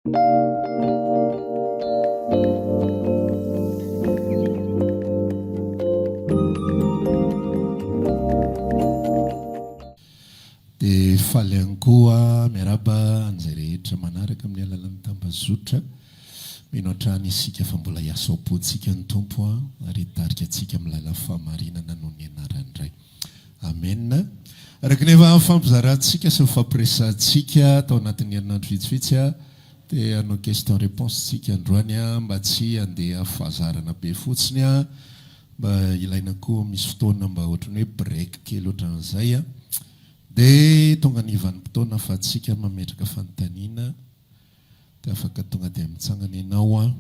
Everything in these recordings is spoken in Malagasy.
Dia faly ihany koa miaraba an'izay rehetra manaraka amin'ny alalan'ny tambazotra minoatrany isika fa mbola hiasa ao-potsika ny tompo ary hitarika antsika amin'ny lala fahamarinana noho ny anarany iray. Amen. Araka nefa fampizarantsika sy fampiresantsika tao anatin'ny herinandro vitsivitsy dia hanao question réponse tsika androany mba tsy handeha fahazarana be fotsiny mba ilaina koa misy fotoana mba ohatrany hoe break kely ohatran'izay dia tonga ny vanim-potoana fa tsika mametraka fanontaniana dia afaka tonga dia mitsangana ianao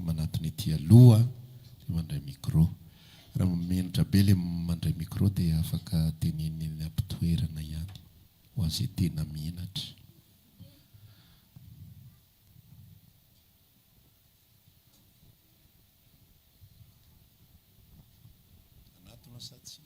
manatony ety aloha dia mandray micro. Raha menitra be ilay mandray micro dia afaka teneny ampitoerana ihany ho azay tena menatra. Anatona satsy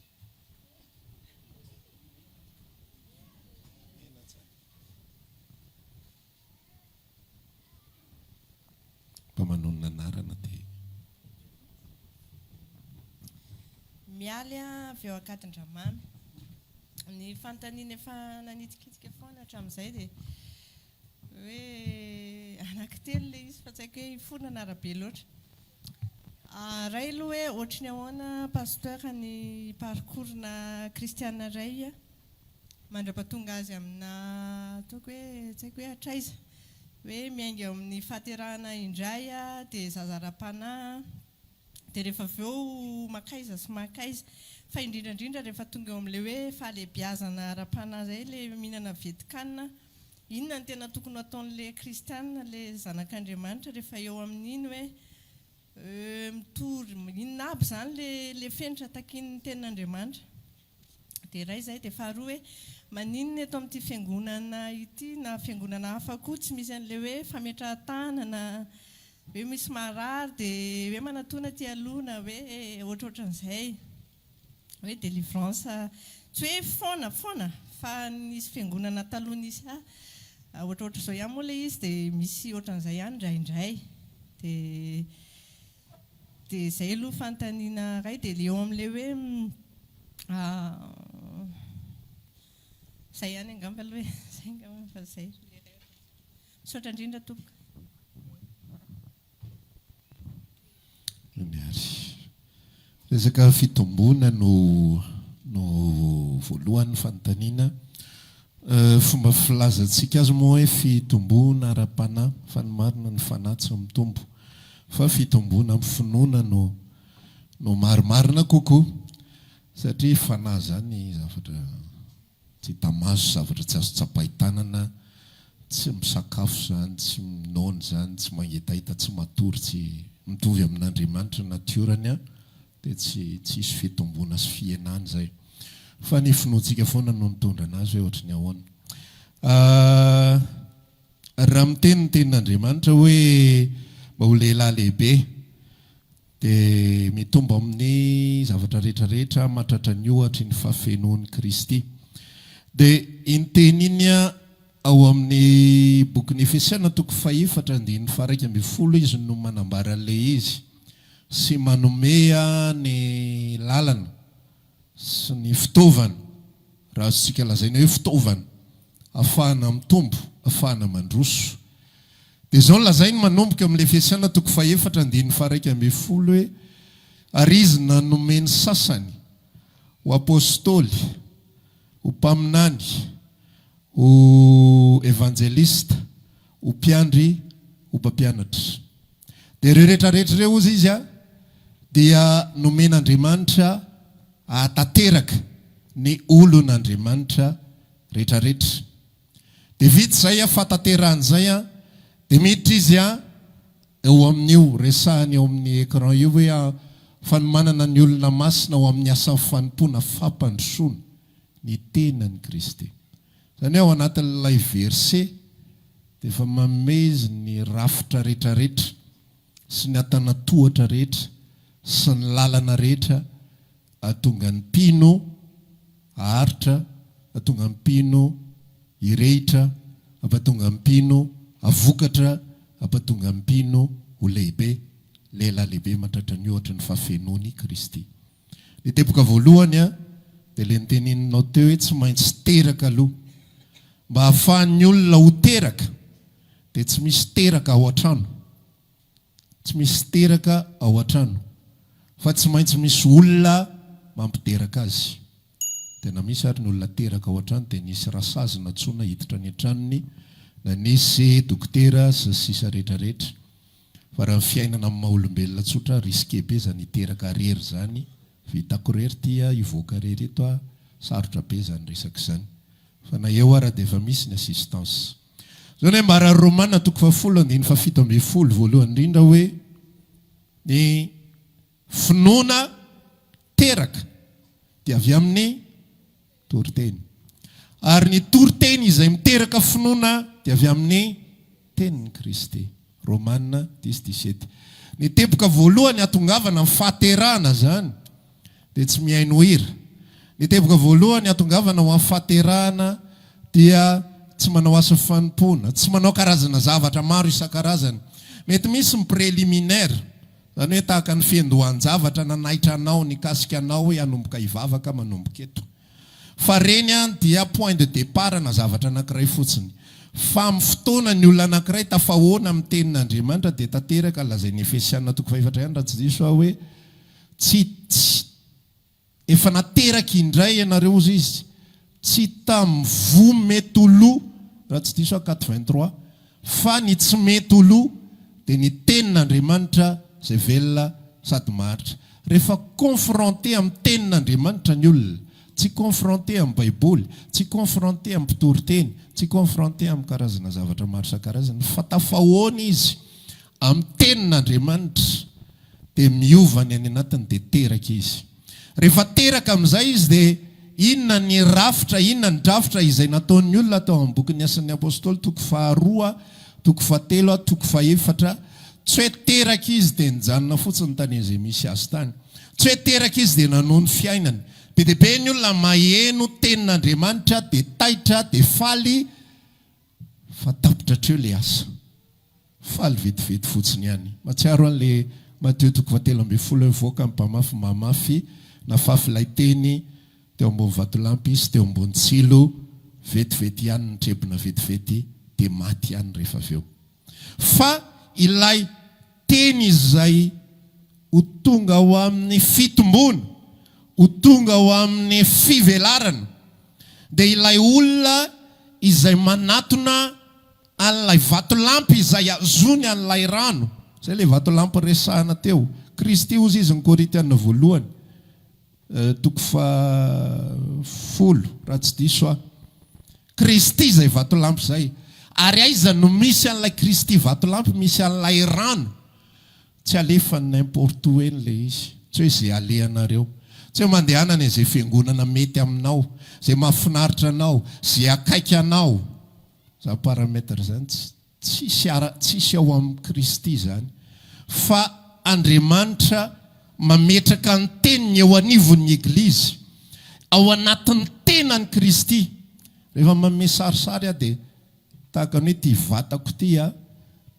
mpamanonona anarana dia mialy avy eo Akatindramamy. Ny fanontaniana efa nanitsikitsika foana hatramin'izay dia hoe anankitelo ilay izy fa tsy haiko hoe hifonana arabe loatra. Ray aloha hoe ohatrany ahoana pasteur ny parcours-na kristiana ray mandra-pahatonga azy amina ataoko hoe tsy haiko hoe hatraiza hoe miainga amin'ny fahaterahana indray dia zazara-panahy dia rehefa avy eo makaiza sy makaiza fa indrindrandrindra rehefa tonga eo amin'ilay hoe fahalehibiazana ara-panahy izay ilay mihinana vetikanina, inona ny tena tokony ataon'ilay kristiana ilay zanak'Andriamanitra rehefa eo amin'iny hoe mitory inona aby izany ilay fenitra takin'ny tenin'Andriamanitra. Dia iray izay dia faharoa hoe maninona eto amin'ity fiangonana ity na fiangonana hafa koa tsy misy an'ilay hoe fametrahan-tanana hoe misy marary dia hoe manatona ty aloha hoe ohatrohatran'izay hoe délivrance tsy hoe foana fa nisy fiangonana taloha nisy ohatrohatra izao ihany moa ilay izy dia misy ohatran'izay ihany indraindray dia izay aloha fanontaniana iray dia eo amin'ilay hoe izay ihany angamba aloha hoe izay angamba fa izay misaotra indrindra tompoka. Resaka fitombona no voalohany fanontaniana. Fomba filazantsika azy moa hoe fitombona ara-panahy fa ny marina ny fanahy tsy mitombo fa fitombona amin'ny finoana no marimarina kokoa satria fanahy zany zavatra tsy tamaso, zavatra tsy azo tsapahi-tanana, tsy misakafo zany, tsy minoana zany, tsy mangetahita, tsy matory, tsy mitovy amin'Andriamanitra natiorany dia tsy hisy fitombona sy fienany zay fa ny finoantsika foana no mitondra anazy hoe ohatrany ahoana. Raha miteny ny tenin'Andriamanitra hoe mba ho lehilahy lehibe dia mitombo amin'ny zavatra rehetrarehetra mahatratra ny ohatra ny fahafenoan'i Kristy dia iny teny iny ao amin'ny bokin'ny Efesiana toko 4:1 izy no manambara an'ilay izy sy manome ny lalana sy ny fitaovana, raha azontsika lazaina hoe fitaovana ahafahana mitombo, ahafahana mandroso. Dia izao lazainy manomboka amin'ilay Efesiana toko 4:1 hoe ary izy nanome ny sasany ho apôstôly, ho mpaminany, ho evangelista, ho mpiandry, ho mpampianatra. Dia ireo rehetrarehetra ireo ozy izy dia nomen'Andriamanitra ahatanteraka ny olon'Andriamanitra rehetrarehetra. Dia vita izay fahatanteran'izay dia miditra izy eo amin'io resahany eo amin'ny écran io hoe fa ny manana ny olona masina ao amin'ny asan'ny fanompoana fampandrosoana ny tenan'i Kristy. Izany ao anatin'ilay verset dia efa manome izy ny rafitra rehetrarehetra sy ny atanatohatra rehetra sy ny lalana rehetra ahatonga ny mpino aharitra, ahatonga ny mpino hirehitra, ahatonga ny mpino avokatra ampatonga mpino ho lehibe, lehilahy lehibe matratra ny ohatra ny fafenony Kristy. Ny tepoka voalohany dia le niteneninao teo hoe tsy maintsy teraka aloha. Mba hahafahan'ny olona ho teraka dia tsy misy teraka ao an-trano. Tsy misy teraka ao an-trano. Fa tsy maintsy misy olona mampiteraka azy. Tena misy ary ny olona teraka ao an-trano dia nisy rasazy natsoina hiditra ny an-tranony, na nisy dokotera sy sisa rehetrarehetra. Fa raha fiainana amin'ny maha-olombelona tsotra riske be zany hiteraka rery zany. Vitako rery tia hivoaka rery eto sarotra be zany resaka izany. Fa na eo ara dia efa misy ny assistance. Zany hoe mara Romana 10:7 voalohany indrindra hoe ny finoana teraka dia avy amin'ny toriteny. Ary ny toriteny izay miteraka finoana dia avy amin'ny tenin'i Kristy. Romana 10:17. Ny tepoka voalohany atongavana amin'ny fahaterahana zany dia tsy mihaino hira. Ny tepoka voalohany atongavana ho amin'ny fahaterahana dia tsy manao asa fanompoana, tsy manao karazana zavatra maro isan-karazany. Mety misy ny préliminaire, zany hoe tahaka ny fiandohan-javatra nanaitra anao, nikasika anao hoe hanomboka hivavaka manomboka eto. Fa reny dia point de départ na zavatra anankiray fotsiny. Fa amin'ny fotoana ny olona anankiray tafahoana amin'ny tenin'Andriamanitra dia tanteraka lazain'ny Efesiana 4:4 raha tsy diso hoe efa nateraka indray ianareo ozy izy, tsy tam'vo mety oloha, raha tsy diso 4:23, fa ny tsy mety oloha dia ny tenin'Andriamanitra izay velona sady maritra. Rehefa confronté amin'ny tenin'Andriamanitra ny olona, tsy confronté amin'ny baiboly, tsy confronté amin'ny mpitoriteny, tsy confronté amin'ny karazana zavatra maro isan-karazany, fa tafahoana izy amin'ny tenin'Andriamanitra dia miovany any anatiny dia teraka izy. Rehefa teraka amin'izay izy dia inona ny rafitra, inona ny drafitra izay nataon'ny olona tao amin'ny bokin'ny Asan'ny Apôstôly 2:2, 2:3, 2:4, tsy hoe teraka izy dia nijanona fotsiny tany izay misy azy tany. Tsy hoe teraka izy dia nanoho ny fiainany. Be dia be ny olona maheno tenin'Andriamanitra dia taitra dia faly, fa tapitra hatreo le asa. Faly vetivety fotsiny ihany. Matsiaro an'le Matteo 3:13 mivoaka amin'ny mpamafy mamafy na fafy teny teo ambony vatolampy izy teo ambony tsilo, vetivety ihany ny trebona vetivety dia maty ihany rehefa avy eo. Fa ilay teny izay ho tonga ao amin'ny fitombona, ho tonga ao amin'ny fivelarana, dia ilay olona izay manatona an'ilay vatolampy izay azony an'ilay rano. Zay ilay vatolampy resahana teo. Kristy ozy izy ny Korintiana voalohany 10 raha tsy diso Kristy izay vatolampy izay. Ary aiza no misy an'ilay Kristy vatolampy, misy an'ilay rano. Tsy alefa n'importe où eny le izy. Tsy hoe izay alehanareo. Tsy hoe mandehanana izay fiangonana mety aminao, izay mahafinaritra anao, izay akaiky anao. Za parametra zany tsisy ao amin'ny Kristy zany. Fa Andriamanitra mametraka ny teniny eo anivon'ny Eglizy, ao anatin'ny tenan'ny Kristy. Rehefa manome sarisary dia tahaka ny hoe ty vatako ty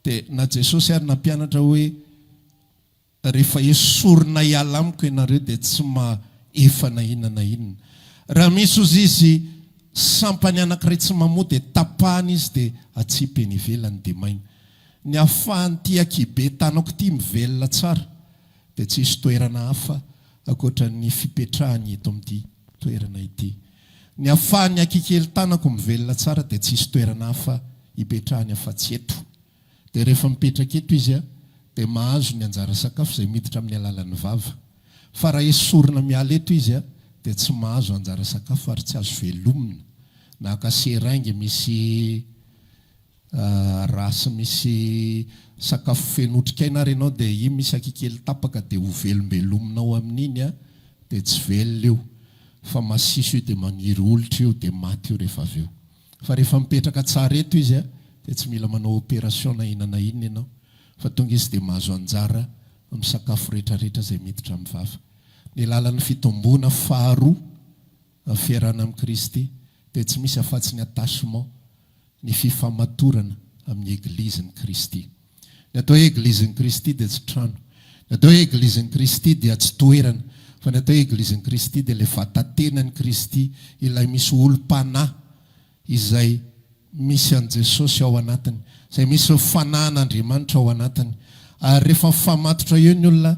dia na Jesosy ary nampianatra hoe rehefa esorina hiala amiko ianareo dia tsy efa na inona na inona. Raha misy ozy izy sampany anankiray tsy mamoa dia tapahana izy dia atsipy eny ivelany dia maina. Ny ahafahany ty akibe tanako ty mivelona tsara dia tsisy toerana hafa akoatra ny fipetrahany eto amin'ity toerana ity. Ny ahafahany akikely tanako mivelona tsara dia tsisy toerana hafa hipetrahany afa-tsy eto. Dia rehefa mipetraka eto izy dia mahazo ny anjara sakafo izay miditra amin'ny alalan'ny vava. Fa raha esorina miala eto izy dia tsy mahazo anjara sakafo ary tsy azo velomina. Na akaseraingy misy rasy misy sakafo fenotrikaina ary ianao dia iny misy akikely tapaka dia ho velombelominao amin'iny dia tsy velona io. Fa masiso io dia maniry olitra io dia maty io rehefa avy eo. Fa rehefa mipetraka tsara eto izy dia tsy mila manao opération na inona na inona ianao. Fa tonga izy dia mahazo anjara amin'ny sakafo rehetrarehetra izay miditra amin'ny vava. Ny lalan'ny fitomboana faharoa fiarahana amin'ny Kristy dia tsy misy afa-tsy ny attachement, ny fifamatorana amin'ny Eglizin'i Kristy. ny atao hoe eglizin'ny Kristy dia tsy trano, ny atao hoe eglizin'ny Kristy dia tsy toerana, fa ny atao hoe eglizin'ny Kristy dia ilay vatantenan'ny Kristy, ilay misy olo-panahy izay misy an Jesosy ao anatiny, izay misy fanahin'Andriamanitra ao anatiny. Ary rehefa mifamatotra eo ny olona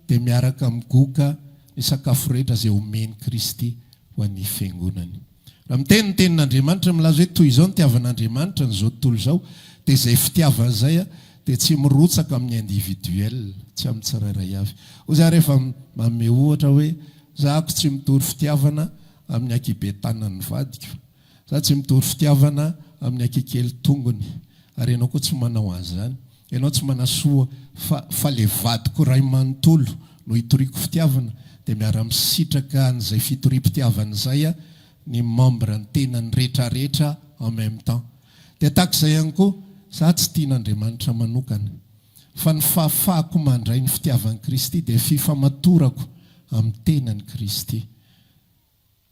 dia miaraka migoka ny sakafo rehetra izay omeny Kristy ho an'ny fiangonany. Raha miteny ny tenin'Andriamanitra milaza hoe toy izao ny fitiavan'Andriamanitra n'izao tontolo izao, dia izay fitiavana izay dia tsy mirotsaka amin'ny individuel, tsy amin'ny tsirairay avy. Hoy za rehefa manome ohatra hoe zahako tsy mitory fitiavana amin'ny ankibe tanan'ny vadiko, za tsy mitory fitiavana amin'ny ankikely tongony, ary ianao koa tsy manao an'izany. Ianao tsy manasoa fa le vadiko ray manontolo no hitoriako fitiavana, dia miara-misitraka an'izay fitorim-pitiavana izay ny membre ny tenany rehetrarehetra en même temps. Dia tahak'izay ihany koa, za tsy tian'Andriamanitra manokana, fa ny fahafahako mandray ny fitiavan'i Kristy dia fifamatorako amin'ny tenan'ny Kristy.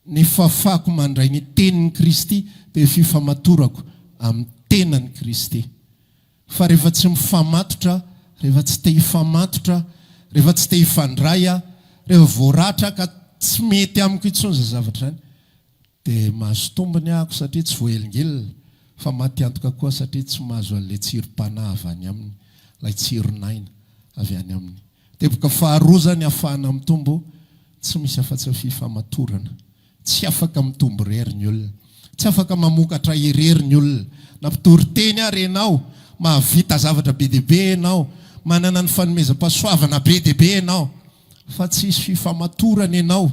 Ny fahafahako mandray ny tenin'i Kristy dia fifamatorako amin'ny tenan'i Kristy. Fa rehefa tsy mifamatotra, rehefa tsy te hifamatotra, rehefa tsy te hifandray, rehefa voaratra ka tsy mety amiko intsony izay zavatra izany, dia mahazo tombony ahako satria tsy voahelingelina, fa maty antoka koa satria tsy mahazo an'ilay tsirom-panahy avy any aminy, ilay tsironaina avy any aminy. Teboka faharoa zany ahafahana mitombo, tsy misy afa-tsy fifamatorana, tsy afaka mitombo rery ny olona, tsy afaka mamokatra irery ny olona. Na mpitory teny ary ianao, mahavita zavatra be deaibe ianao, manana ny fanomezam-pahasoavana be deaibe ianao, fa tsy isy fifamatorana ianao,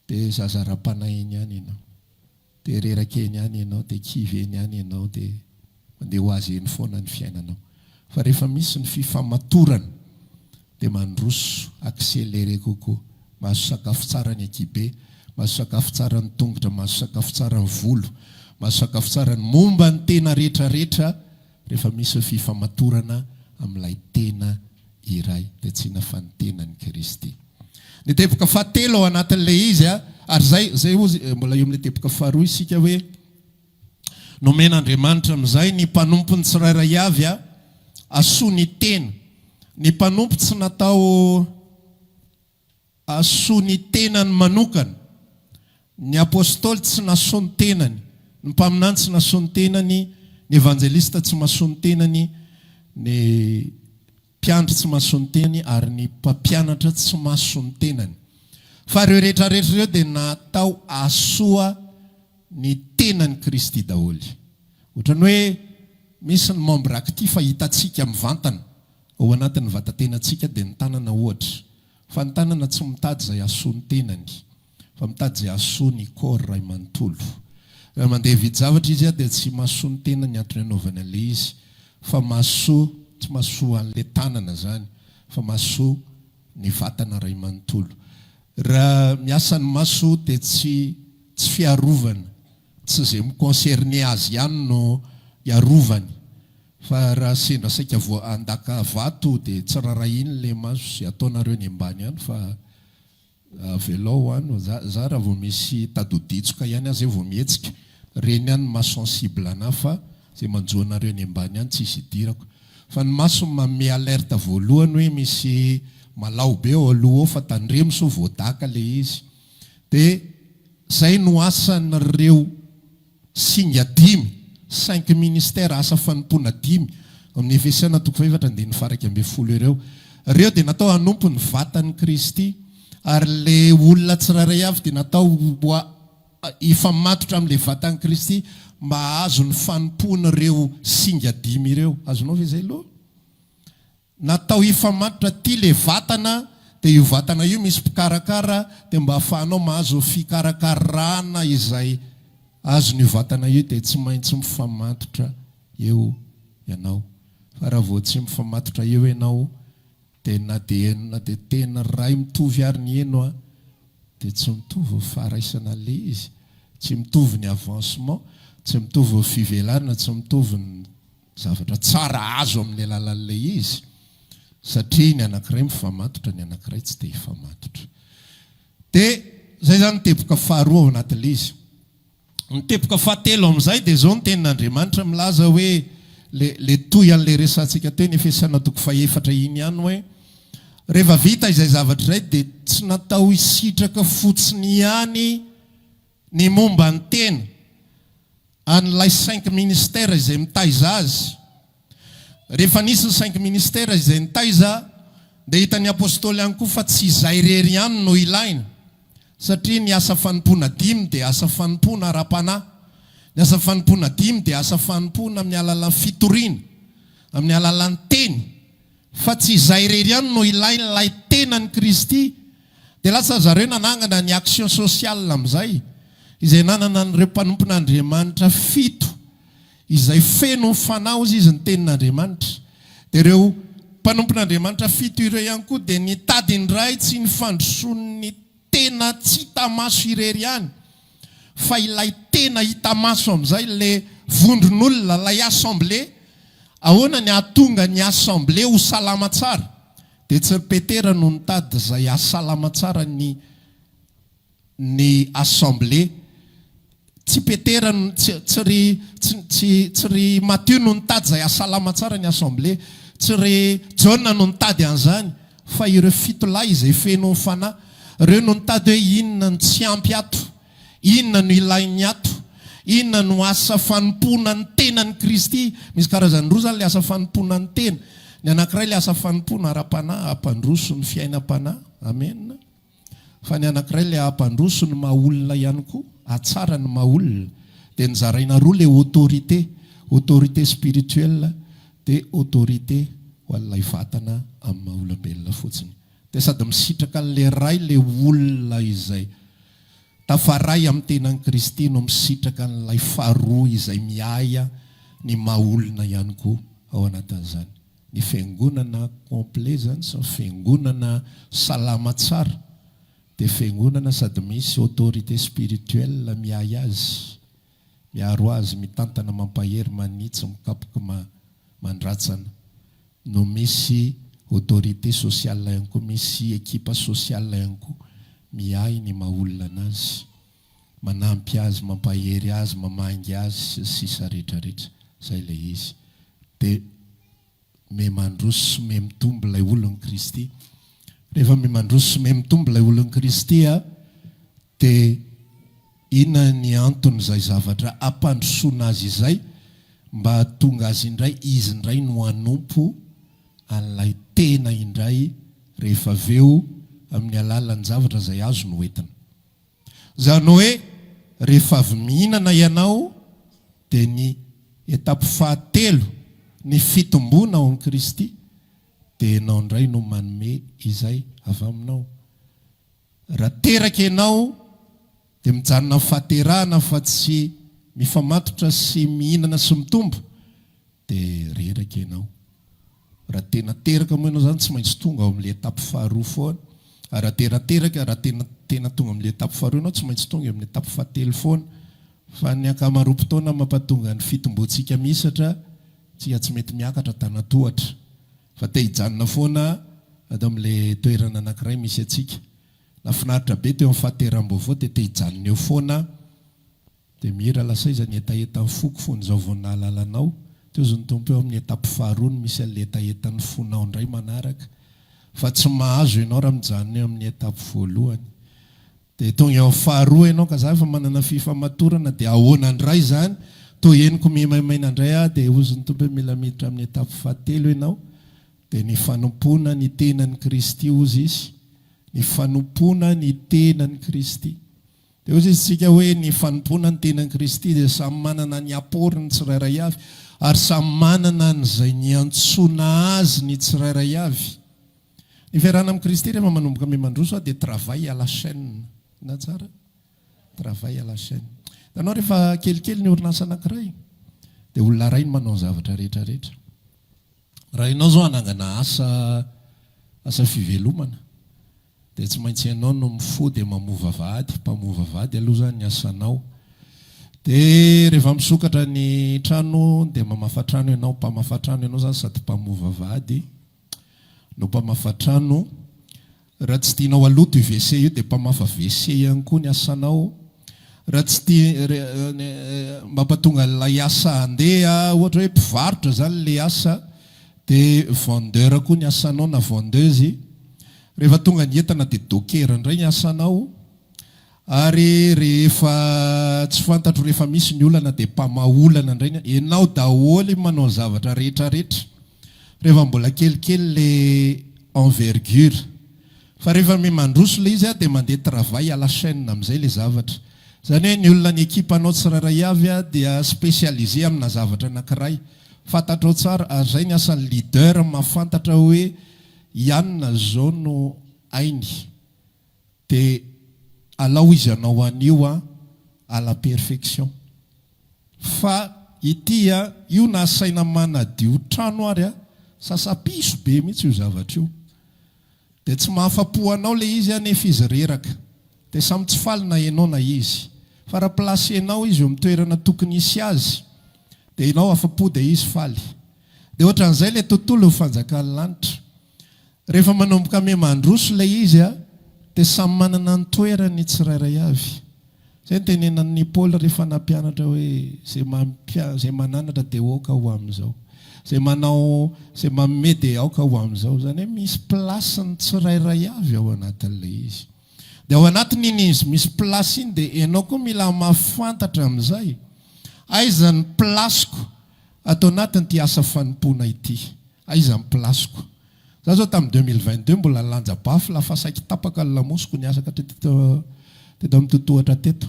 dia zazara-panahy eny ihany ianao, dia reraka eny ihany ianao, dia kivy eny ihany ianao, dia mandeha ho azy eny foana ny fiainanao. Fa rehefa misy ny fifamatorana dia mandroso, accéléré kokoa, mahazo sakafo tsara ny ankibe, mahazo sakafo tsara ny tongotra, mahazo sakafo tsara ny volo, mahazo sakafo tsara ny momba ny tena rehetrarehetra, rehefa misy fifamatorana amin'ilay tena iray, dia tsy nafa ny tenan'i Kristy. Ny teboka fahatelo ao anatin'ilay izy, ary zay mbola eo amin'ilay teboka faharoa isika hoe nomen'Andriamanitra amin'izay ny mpanompo ny tsirairay avy asoa ny tena. Ny mpanompo tsy natao asoa ny tenany manokana. Ny apôstôly tsy nasoa ny tenany, ny mpaminany tsy nasoa ny tenany, ny evanjelista tsy masoa ny tenany, ny mpianatra tsy masoa ny tenany, ary ny mpampianatra tsy masoa ny tenany. Fa ireo rehetrarehetra ireo dia natao asoa ny tenan'i Kristy daholo. Ohatrany hoe misy ny membre actif hitantsika mivantana ao anatin'ny vatantenantsika dia ny tanana ohatra, fa ny tanana tsy mitady izay asoa ny tenany, fa mitady izay asoa ny corps ray manontolo. Raha mandeha vidy zavatra izy dia tsy masoa ny tenany antony anaovana an'ilay izy, fa masoa, tsy masoa an'ilay tanana zany, fa masoa ny vatana ray manontolo. Raha miasa ny maso dia tsy fiarovana, tsy izay miconcerné azy ihany no iarovany, fa raha sendra saika andaka vato dia tsy raharay iny ilay maso izay ataonareo ny ambany ihany, fa velao any za raha vao misy tadoditsoka ihany azy vao mihetsika, reny ihany masensible anahy, fa izay manjoanareo ny ambany ihany tsy isy idirako. Fa ny maso manome alerte voalohany hoe misy malao be ao aloha ao, fa tandremo so voadaka ilay izy. Dia zay no asan'ireo singa 5 ministère asa fanompona 5 amin'ny Efesiana 4:1-12 ireo dia natao hanompo ny vatan'i Kristy, ary le olona tsirairay avy dia natao hifamatotra amin'ilay vatan'i Kristy mba hahazo ny fanompona ireo singa 5 ireo. Azonao ve zay loha? Natao hifamatotra ty le vatana, dia io vatana io misy mpikarakara, dia mba hahafahanao mahazo fikarakarana izay azon'io vatana io, dia tsy maintsy mifamatotra eo ianao. Fa raha vao tsy mifamatotra eo ianao, dia na dia tena ray mitovy ary ny eno dia tsy mitovy faraisana le izy, tsy mitovy ny avancement, tsy mitovy fivelarana, tsy mitovy ny zavatra tsara azo amin'ny alalan'ilay izy, satria ny anankiray mifamatotra, ny anankiray tsy te hifamatotra. Dia zay zany teboka faharoa ao anatin'ilay izy. Ny teboka fahatelo amin'izay dia zao ny tenin'Andriamanitra milaza hoe le toy an'le resantsika teo ny fiasana toko faefatra iny ihany hoe rehefa vita izay zavatra izay dia tsy natao hisitraka fotsiny ihany ny momba ny tena an'ilay 5 ministère izay mitaiza azy. Rehefa nisy ny 5 ministère izay nitaiza dia hitan'ny apôstôly ihany koa fa tsy izay rery ihany no ilaina, satria ny asa fanompoana 5 dia asa fanompoana ara-panahy, ny asa fanompoana 5 dia asa fanompoana amin'ny alalan'ny fitoriana, amin'ny alalan'ny teny, fa tsy izay rery ihany no ilaina ilay tenany Kristy. Dia lasa zareo nanangana ny action sociale amin'izay izay nanana n'ireo mpanompon'Andriamanitra 7 izay feno fanao izy ny tenin'Andriamanitra. Dia ireo mpanompon'Andriamanitra 7 ireo ihany koa dia nitady indray tsy ny fandrosoan'ny tena tsy hita maso irery ihany, fa ilay tena hita maso amin'izay le vondron'olona, ilay assemblée. Ahoana ny ahatonga ny assemblée ho salama tsara? Dia tsy Petera no nitady izay asalama tsara ny assemblée. Tsy Petera tsy ry Matthieu no nitady izay asalama tsara ny assemblée, tsy ry John no nitady an'izany, fa ireo 7 lahy izay feno fanahy, ireo no nitady hoe inona no tsy ampy ato, inona no ilainy ato, inona no asa fanompoana ny tenany Kristy. Misy karazany roa zany le asa fanompoana ny tena. Ny anankiray le asa fanompoana ara-panahy, ampandroso ny fiainam-panahy, amen. Fa ny anankiray le ampandroso ny maha-olona ihany koa, atsara ny maha-olona. Dia nizaraina roa le autorité spirituelle dia autorité ho an'ilay vatana amin'ny maha-olombelona fotsiny. Dia sady misitraka an'le ray le olona izay tafaray amin'ny tenan'i Kristy no misitraka an'ilay faharoa izay miaya ny maha-olona ihany koa ao anatin'izany. Ny fiangonana complet zany sy fiangonana salama tsara dia fiangonana sady misy autorité spirituelle miay azy, miaro azy, mitantana, mampahery, manitsy, mikapoka, mandratsana. No misy autorité sociale ihany koa, misy équipe sociale ihany koa miay ny maha-olona anazy, manampy azy, mampahery azy, mamangy azy, sisa rehetrarehetra. Zay le izy. Dia memandroso me mitombo ilay olon'i Kristy. Rehefa memandroso me mitombo ilay olon'i Kristy dia inona ny antony izay zavatra ampandrosoana azy izay, mba hahatonga azy indray izy indray no hanompo an'ilay tena indray rehefa aveo amin'ny alalan'ny zavatra izay azo no entina. Zany hoe rehefa avy mihinana ianao dia ny etape fahatelo ny fitomboana ao amin'i Kristy dia ianao indray no manome izay avy aminao. Raha teraka ianao dia mijanona fahaterahana fa tsy mifamatotra sy mihinana sy mitombo dia reraka ianao. Raha tena teraka moa ianao zany tsy maintsy tonga ao amin'ilay etape faharoa foana. Raha terateraka, raha tena tonga amin'ilay etape faharoa ianao tsy maintsy tonga amin'ny etape fahatelo foana. Fa ny ankamaroam-potoana mampatonga ny fitomboantsika misatra tsika tsy mety miakatra tanatohatra, fa te hijanona foana ato amin'ilay toerana anankiray misy atsika. Nafinaritra be teo amin'ny fahateram-baovao dia te hijanona eo foana dia mihira lasa iza ny etaetan'ny foko fony izao vao nahalalanao. Teo izy ny tompo eo amin'ny etape faharoa no misy an'ilay etaetan'ny fonao indray manaraka, fa tsy mahazo ianao raha mijanona eo amin'ny etape voalohany. Dia tonga eo amin'ny faharoa ianao ka zany fa manana fifamatorana dia ahoana indray zany, toa henoko mihaimaina indray dia ozy ny tompo hoe mila miditra amin'ny etape fahatelo ianao. Dia ny fanompoana ny tenan'i Kristy ozy izy, ny fanompoana ny tenan'i Kristy. Dia ozy izy tsika hoe ny fanompoana ny tenan'i Kristy dia samy manana ny aporiny tsirairay avy, ary samy manana n'izay ny antsoina azy ny tsirairay avy. Ny fiarahana amin'i Kristy rehefa manomboka memandroso dia travail à la chaîne. Na tsara? Travail à la chaîne. Itanao rehefa kelikely ny orinasa anankiray dia olona ray no manao zavatra rehetrarehetra. Raha ianao zao hanangana asa fivelomana dia tsy maintsy ianao no mifody mamova vady, mpamova vady aloha zany ny asanao. Dia rehefa misokatra ny trano dia mamafa trano ianao, mpamafa trano ianao zany sady mpamova vady no mpamafa trano. Raha tsy tianao aloto i WC io dia mpamafa WC ihany koa ny asanao. raha tsy tia mampatonga lay asa andeha ohatra hoe mpivarotra zany le asa dia vendeur koa ny asanao na vendeuse rehefa tonga ny entana dia docker indray ny asanao ary rehefa tsy fantatro rehefa misy ny olana dia mpamaolana indray ianao daholy manao zavatra rehetrarehetra rehefa mbola kelikely le envergure fa rehefa mandroso le izy dia mandeha travail à la chaîne amin'izay le zavatra zany hoe ny olona ny ekipanao tsirairay avy dia spécialisé amina zavatra anankiray fantatrao tsara ary zay ny asan'ny leader mahafantatra hoe ianona zao no ainy dia alao izy anao anio à la perfection fa ity io nasaina manadio trano ary sasapiso be mihitsy io zavatra io dia tsy mahafapo anao le izy nefa izy reraka dia samy tsy falina ianao na izy fa raha placenao izy eo amin'ny toerana tokony isy azy dia ianao afapo dia izy faly dia ohatran'izay le tontolo fanjakan'ny lanitra rehefa manomboka me mandroso le izy dia samy manana ny toerany tsirairay avy zay nytenenan'ny Paoly rehefa nampianatra hoe zay mananatra dia aoka ho amin'izao zay manao zay manome dia aoka ho amin'izao zany hoe misy plasy ny tsirairay avy ao anatin'le izy dia ao anatin'iny izy misy plasy iny dia ianao koa mila mahafantatra amin'izay aizany plasiko atao anatin'ity asa fanompoana ity aizany plasiko za zao tamin'ny 2022 mbola lanja bafy lafa saiky tapaka ny lamosiko ny asa ka teto amin'ny totohatra teto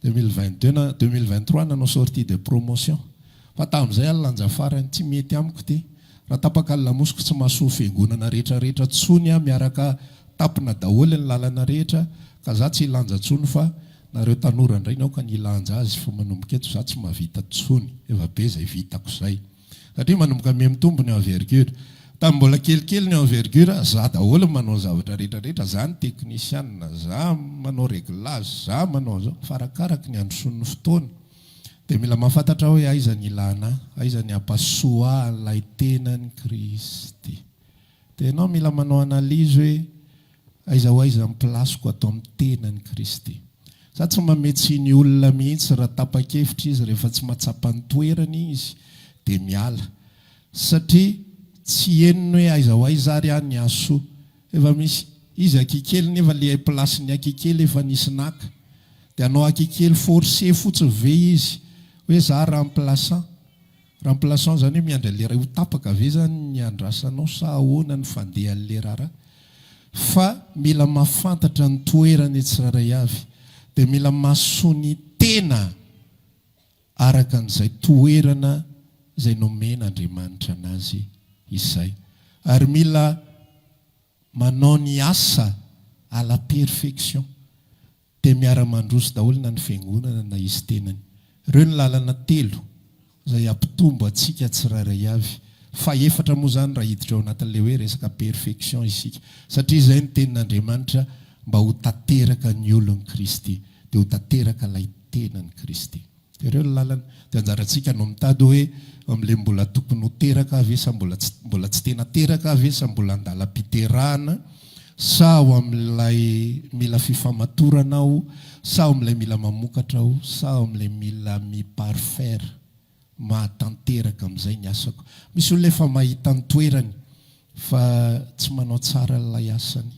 2022 na 2023 nanao sortie de promotion fa tamin'izay lanja farany tsy mety amiko ty raha tapaka ny lamosiko tsy mahasoa fiangonana rehetrarehetra tsony miaraka tapina daholo ny lalana rehetra ka za tsy ilanja tsony fa nareo tanora indray nao ka nilanja azy fa manomboka eto za tsy mahavita tsony efa be zay vitako zay satria manomboka me mitombo ny envergure tamin'ny mbola kelikely ny envergure za daholo manao zavatra rehetrarehetra za ny teknisianina za manao réglage za manao zao farakaraka ny androson'ny fotoana dia mila mahafantatra hoe aiza ny ilana aiza ny ampasoa lay tenany Kristy dia ianao mila manao analizy hoe aiza ho aiza ny plasiko atao amin'ny tenany Kristy za tsy mametsy ny olona mihitsy raha tapa-kevitra izy rehefa tsy mahatsapa ny toerany izy dia miala satria tsy henony hoe aiza ho aiza ary any aso efa misy izy akikely nefa le plasy ny akikely efa nisy naka dia anao akikely forcé fotsiny ve izy hoe za remplaçant zany hoe miandra lera ho tapaka ve zany ny andrasanao sa ahoana ny fandehan'le raharaha fa mila mahafantatra ny toerany tsirairay avy dia mila mahasoa ny tena araka an'izay toerana izay nomena Andriamanitra anazy izay ary mila manao ny asa à la perfection dia miara-mandroso daholo na ny fiangonana na izy tenany ireo ny lalana telo izay ampitombo atsika tsirairay avy fa efatra moa zany raha hiditra ao anatin'le hoe resaka perfection isika satria izay ny tenin'Andriamanitra mba ho tanteraka ny olon'i Kristy dia ho tanteraka ilay tenan'i Kristy dia ireo ny lalana dia anjarantsika no mitady hoe amin'ilay mbola tokony ho teraka ave sa mbola tsy tena teraka ave sa mbola andala-piterahana sa ao amin'ilay mila fifamatorana aho sa ao amin'ilay mila mamokatra aho sa ao amin'ilay mila miparfaire mahatanteraka amin'izay ny asako misy olona efa mahita ny toerany fa tsy manao tsara ilay asany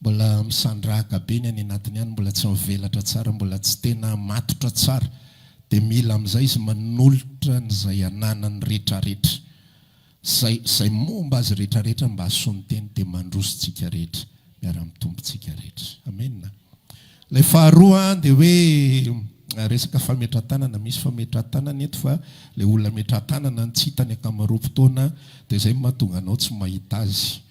mbola misandrahaka be ny any anatiny any mbola tsy mivelatra tsara mbola tsy tena matotra tsara dia mila amin'izay izy manolotra n'izay ananany rehetrarehetra zay momba azy rehetrarehetra mba hahasoany teny dia mandrosontsika rehetra miara-mitompontsika rehetra amenna ilay faharoa dia hoe resaka fametran-tanana misy fametran-tanana eto fa ilay olona metran-tanana ny tsy hitany akamaroam-potoana dia izay mahatonga anao tsy mahita azy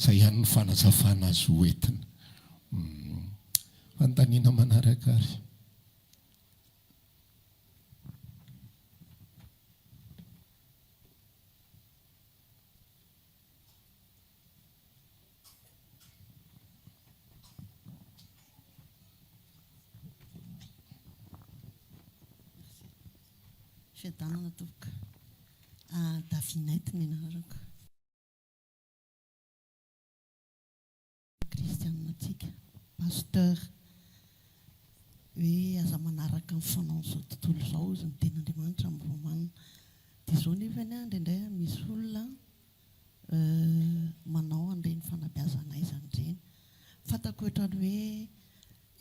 zay ihany ny fanazavana azy hoentina fanontaniana manaraka ary fiadanana toboka Davinety ny anarako kristianina tsika pasteur hoe aza manaraka ny fanaon'izao tontolo izao izy ny tenyandriamanitra amin'ny romanina. Dia izao nefany a indraindray misy olona manao an'ireny fanabeazana izany ireny. Fantako ohatrany hoe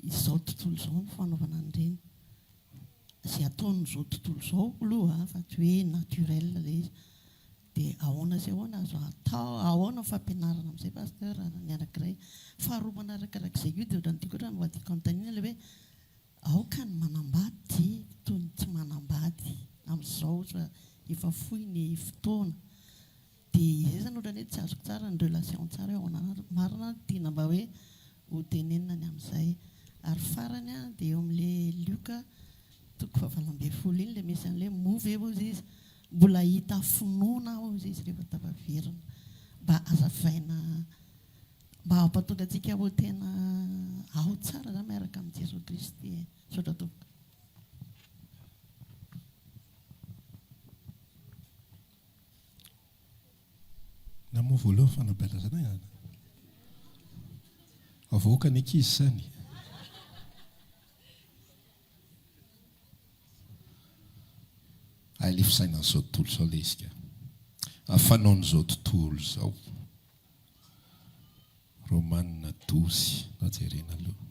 izao tontolo izao no fanaovana an'ireny. Izay ataon'izao tontolo izao aloha fa tsy hoe naturel ilay izy. Dia ahoana sy ahoana azo atao, ahoana fampianarana amin'izay pasteur ny anankiray. Faharoa manarakarak'izay io dia ohatran'ny tiako ohatran'ny vadiko anontaniana ilay hoe aoka ny manambady toy ny tsy manambady amin'izao fa efa fohy ny fotoana. Dia izay zany ohatran'ny hoe tsy azoko tsara ny relation tsara eo marina tiana mba hoe ho tenenina ny amin'izay. Ary farany a dia eo amin'ilay Luka toko 7:20 iny ilay misy an'ilay move eo izy izy mbola hita finoana ao izy izy rehefa tapaverina mba azavaina mba hampatonga antsika ho tena ao tsara zany miaraka amin'ny Jesosy Kristy. Saotra tompoko. Namoa voalohany fanabeazana ihany. Avoaka ny ankizy izany. Ilay fisainan'izao tontolo izao ilay izy ka. Afanaon'izao tontolo izao. Romanina 12 najerena aloha.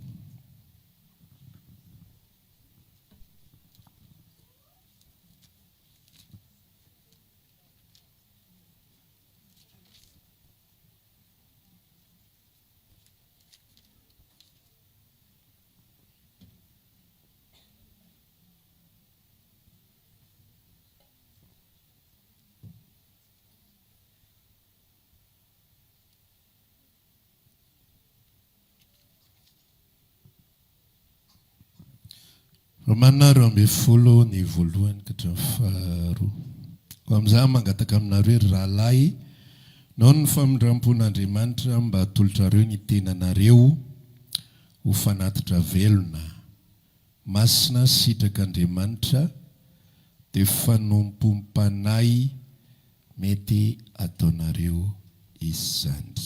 Romanina 12 ny voalohany ka hatramin'ny faharoa. Ko amin'izay mangataka aminareo ry rahalahy, noho ny famindrampon'Andriamanitra mba hatolotrareo ny tenanareo ho fanatitra velona, masina sitrak'Andriamanitra dia fanompom-panahy mety ataonareo izany.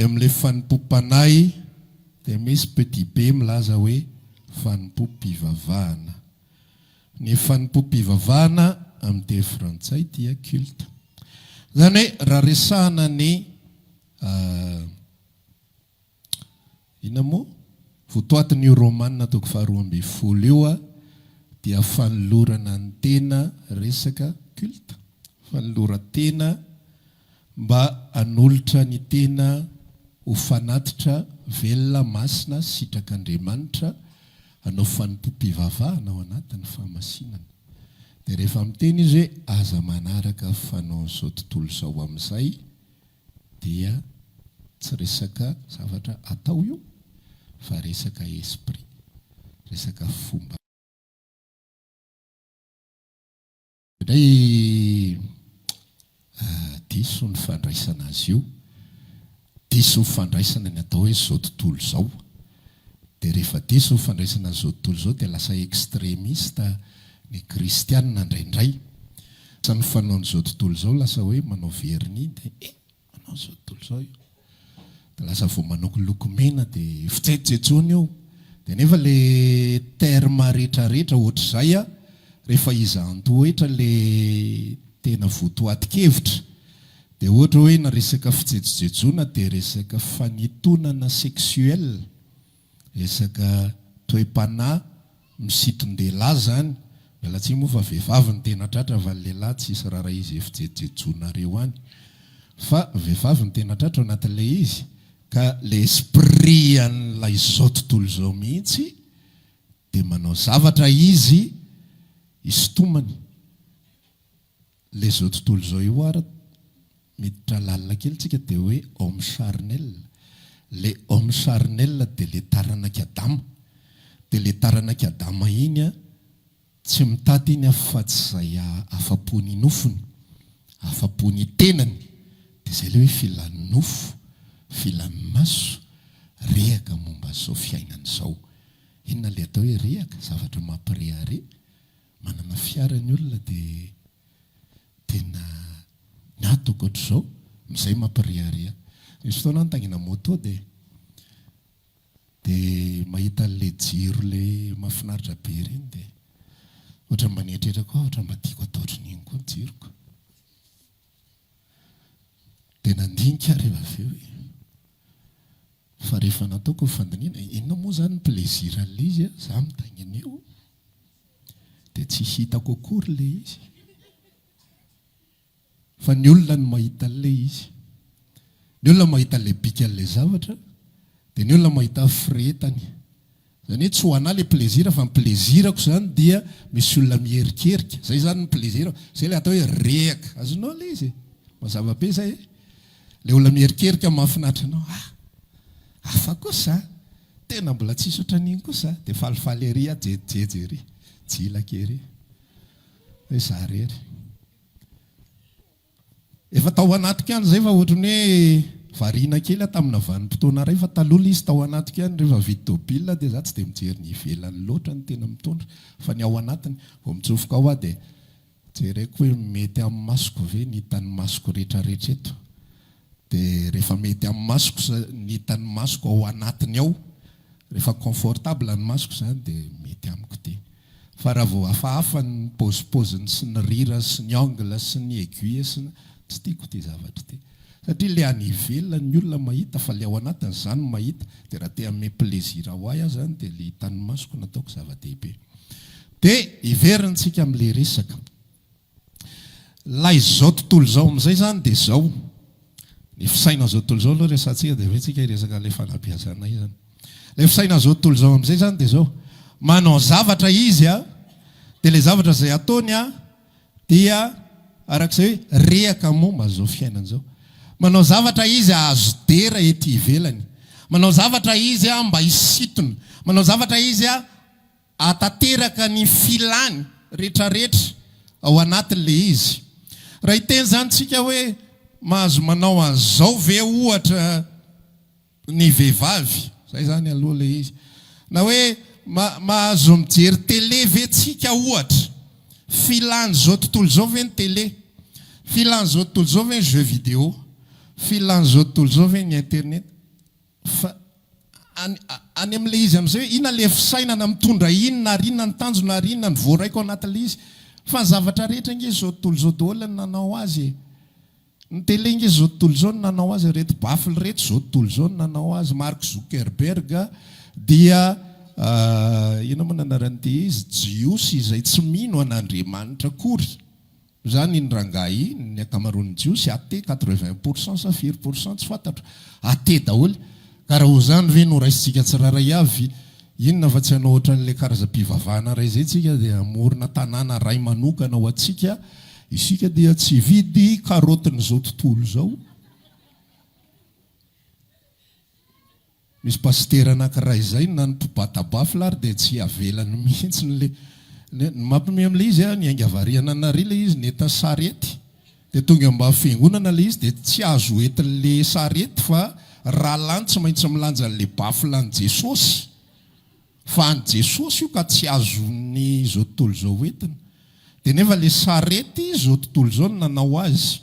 Amin'ilay fanompom-panahy dia misy petit b milaza hoe fanompom-pivavahana. Ny fanompom-pivavahana amin'ny teny frantsay dia culte. Izany hoe raha resahana ny inona moa votoatin'io romanina toko 12 io dia fanolorana ny tena resaka culte. Fanoloran-tena mba hanolotra ny tena ho fanatitra velona masina sitrak'Andriamanitra hanao fanompom-pivavahana ao anatin'ny fahamasinana. Dia rehefa miteny izy hoe aza manaraka fanaon'izao tontolo izao amin'izay dia tsy resaka zavatra atao io fa resaka esprit, resaka fomba. Indray diso ny fandraisana azy io, diso fandraisana ny atao hoe izao tontolo izao. Dia rehefa diso fandraisana izao tontolo izao dia lasa ekstremista ny kristianina indraindray. Sa ny fanaon'izao tontolo izao lasa hoe manao verni dia manao izao tontolo izao io. Dia lasa vao manao lokomena dia fijejejony io. Dia nefa le terma rehetrarehetra ohatr'izay rehefa izy antoetra le tena votoatin-kevitra dia ohatra hoe na resaka fijejejona dia resaka fanitonana seksuel, resaka toe-panahy misiton-dehilahy zany. Miala tsiny moa fa vehivavy ny tena tratra fa ny lehilahy tsisy rara izy fijejejona reo any. Fa vehivavy ny tena tratra ao anatin'ilay izy. Ka le esprit an'ilay izao tontolo izao mihitsy dia manao zavatra izy isotomany. Le zao tontolo izao io ary miditra lalina kely tsika dia hoe homme charnel. Le homme charnel dia le taranak'Adama. Dia le taranak'Adama iny tsy mitady iny afa-tsy izay afa-pony nofony, afa-pony tenany. Dia izay le hoe filan'ny nofo, filan'ny maso, rehaka momba izao fiainana izao. Inona le atao hoe rehaka? Zavatra mampirehare. Manana fiara ny olona dia tena niatoko ohatr'izao, izay mampirehare. Misy fotoana ny tangina moto dia dia mahita le jiro le mahafinaritra be ireny dia ohatra mba nieritrerako ohatra mba tiako ataotrin'iny koa ny jiroko dia nandinika rehefa avy eo fa rehefa nataoko fandiniana inona moa zany ny plaisir an'le izy a za mitaingina eo dia tsy hitako akory le izy fa ny olona no mahita an'le izy ny olona mahita le bika an'le zavatra dia ny olona mahita firetany zany hoe tsy ho anahy le plaisir fa ny plaisirako zany dia misy olona mierikerika zay zany ny plaisir zay le atao hoe rehaka azonao le izy mazava be zay le olona mierikerika mahafinaritra anao afa kosa tena mbola tsisy ohatran'iny kosa dia falifaly ery jejeje ery jilaka ery hoe za rery efa tao anatiko ihany zay fa ohatrany hoe variana kely tamina vanim-potoana ray fa taloha izy tao anatiko ihany rehefa vidy tôbila dia za tsy dia mijery ny ivelany loatra ny tena mitondra fa ny ao anatiny vao mitsofoka ao aho dia jereko hoe mety amin'ny masoko ve ny hitan'ny masoko rehetrarehetra eto dia rehefa mety amin'ny masoko ny hitan'ny masoko ao anatiny ao rehefa confortable ny masoko zany dia mety amiko ty fa raha vao hafahafa ny pozipoziny sy ny rira sy ny angle sy ny aiguille sy tsy tiako ty zavatra ty satria le any ivelona ny olona mahita fa le ao anatiny zany mahita dia raha te hanome plaisir ho ahy aho zany dia le hitan'ny masoko nataoko zava-dehibe dia iverintsika amin'le resaka lay zao tontolo zao amin'izay zany dia zao ny fisaina zao tontolo zao aloha resantsika dia vetsika resaka le fanabeazana izany le fisaina zao tontolo zao amin'izay zany dia zao manao zavatra izy a dia le zavatra zay ataony a dia arak'izay hoe rehaka momba zao fiainana zao manao zavatra izy azo dera ety ivelany manao zavatra izy a mba hisitona manao zavatra izy a atateraka ny filany rehetrarehetra ao anatin'le izy raha hiteny zany tsika hoe mahazo manao an'izao ve ohatra ny vehivavy zay zany aloha le izy na hoe mahazo mijery tele ve tsika ohatra filany zao tontolo zao ve ny tele filany zao tontolo zao ve ny jeu vidéo filany zao tontolo zao ve ny internet fa any amin'le izy amin'izay hoe inona le fisainana mitondra inona ary inona ny tanjona ary inona ny voaraiko anatin'le izy fa ny zavatra rehetra nge zao tontolo zao daholo ny nanao azy ny tele nge zao tontolo zao ny nanao azy reto bafle reto zao tontolo zao ny nanao azy Mark Zuckerberg dia ina moa nanaran'ity izy jiosy izay tsy mino an'Andriamanitra akory zany ny rangahy ny akamaroan'ny jiosy ate 80% sa 5% tsy fantatro ate daholo ka raha ho zany ve no raisitsika tsiraray avy inona fa tsy hanao ohatran'le karazam-pivavahana ray zay tsika dia amorona tanàna ray manokana ho atsika isika dia tsy vidy karotin'izao tontolo zao misy pastera anankiray zay na ny mpibatabafla ary dia tsy avelany mihitsy nle mampime amin'le izy a ny aingavariana nary le izy neta sarety dia tonga mba fiangonana le izy dia tsy azo entin'le sarety fa raha lany tsy maintsy milanjan'le bafla ny jesosy fa any jesosy io ka tsy azo ny zao tontolo zao entina dia nefa le sarety zao tontolo zao no nanao azy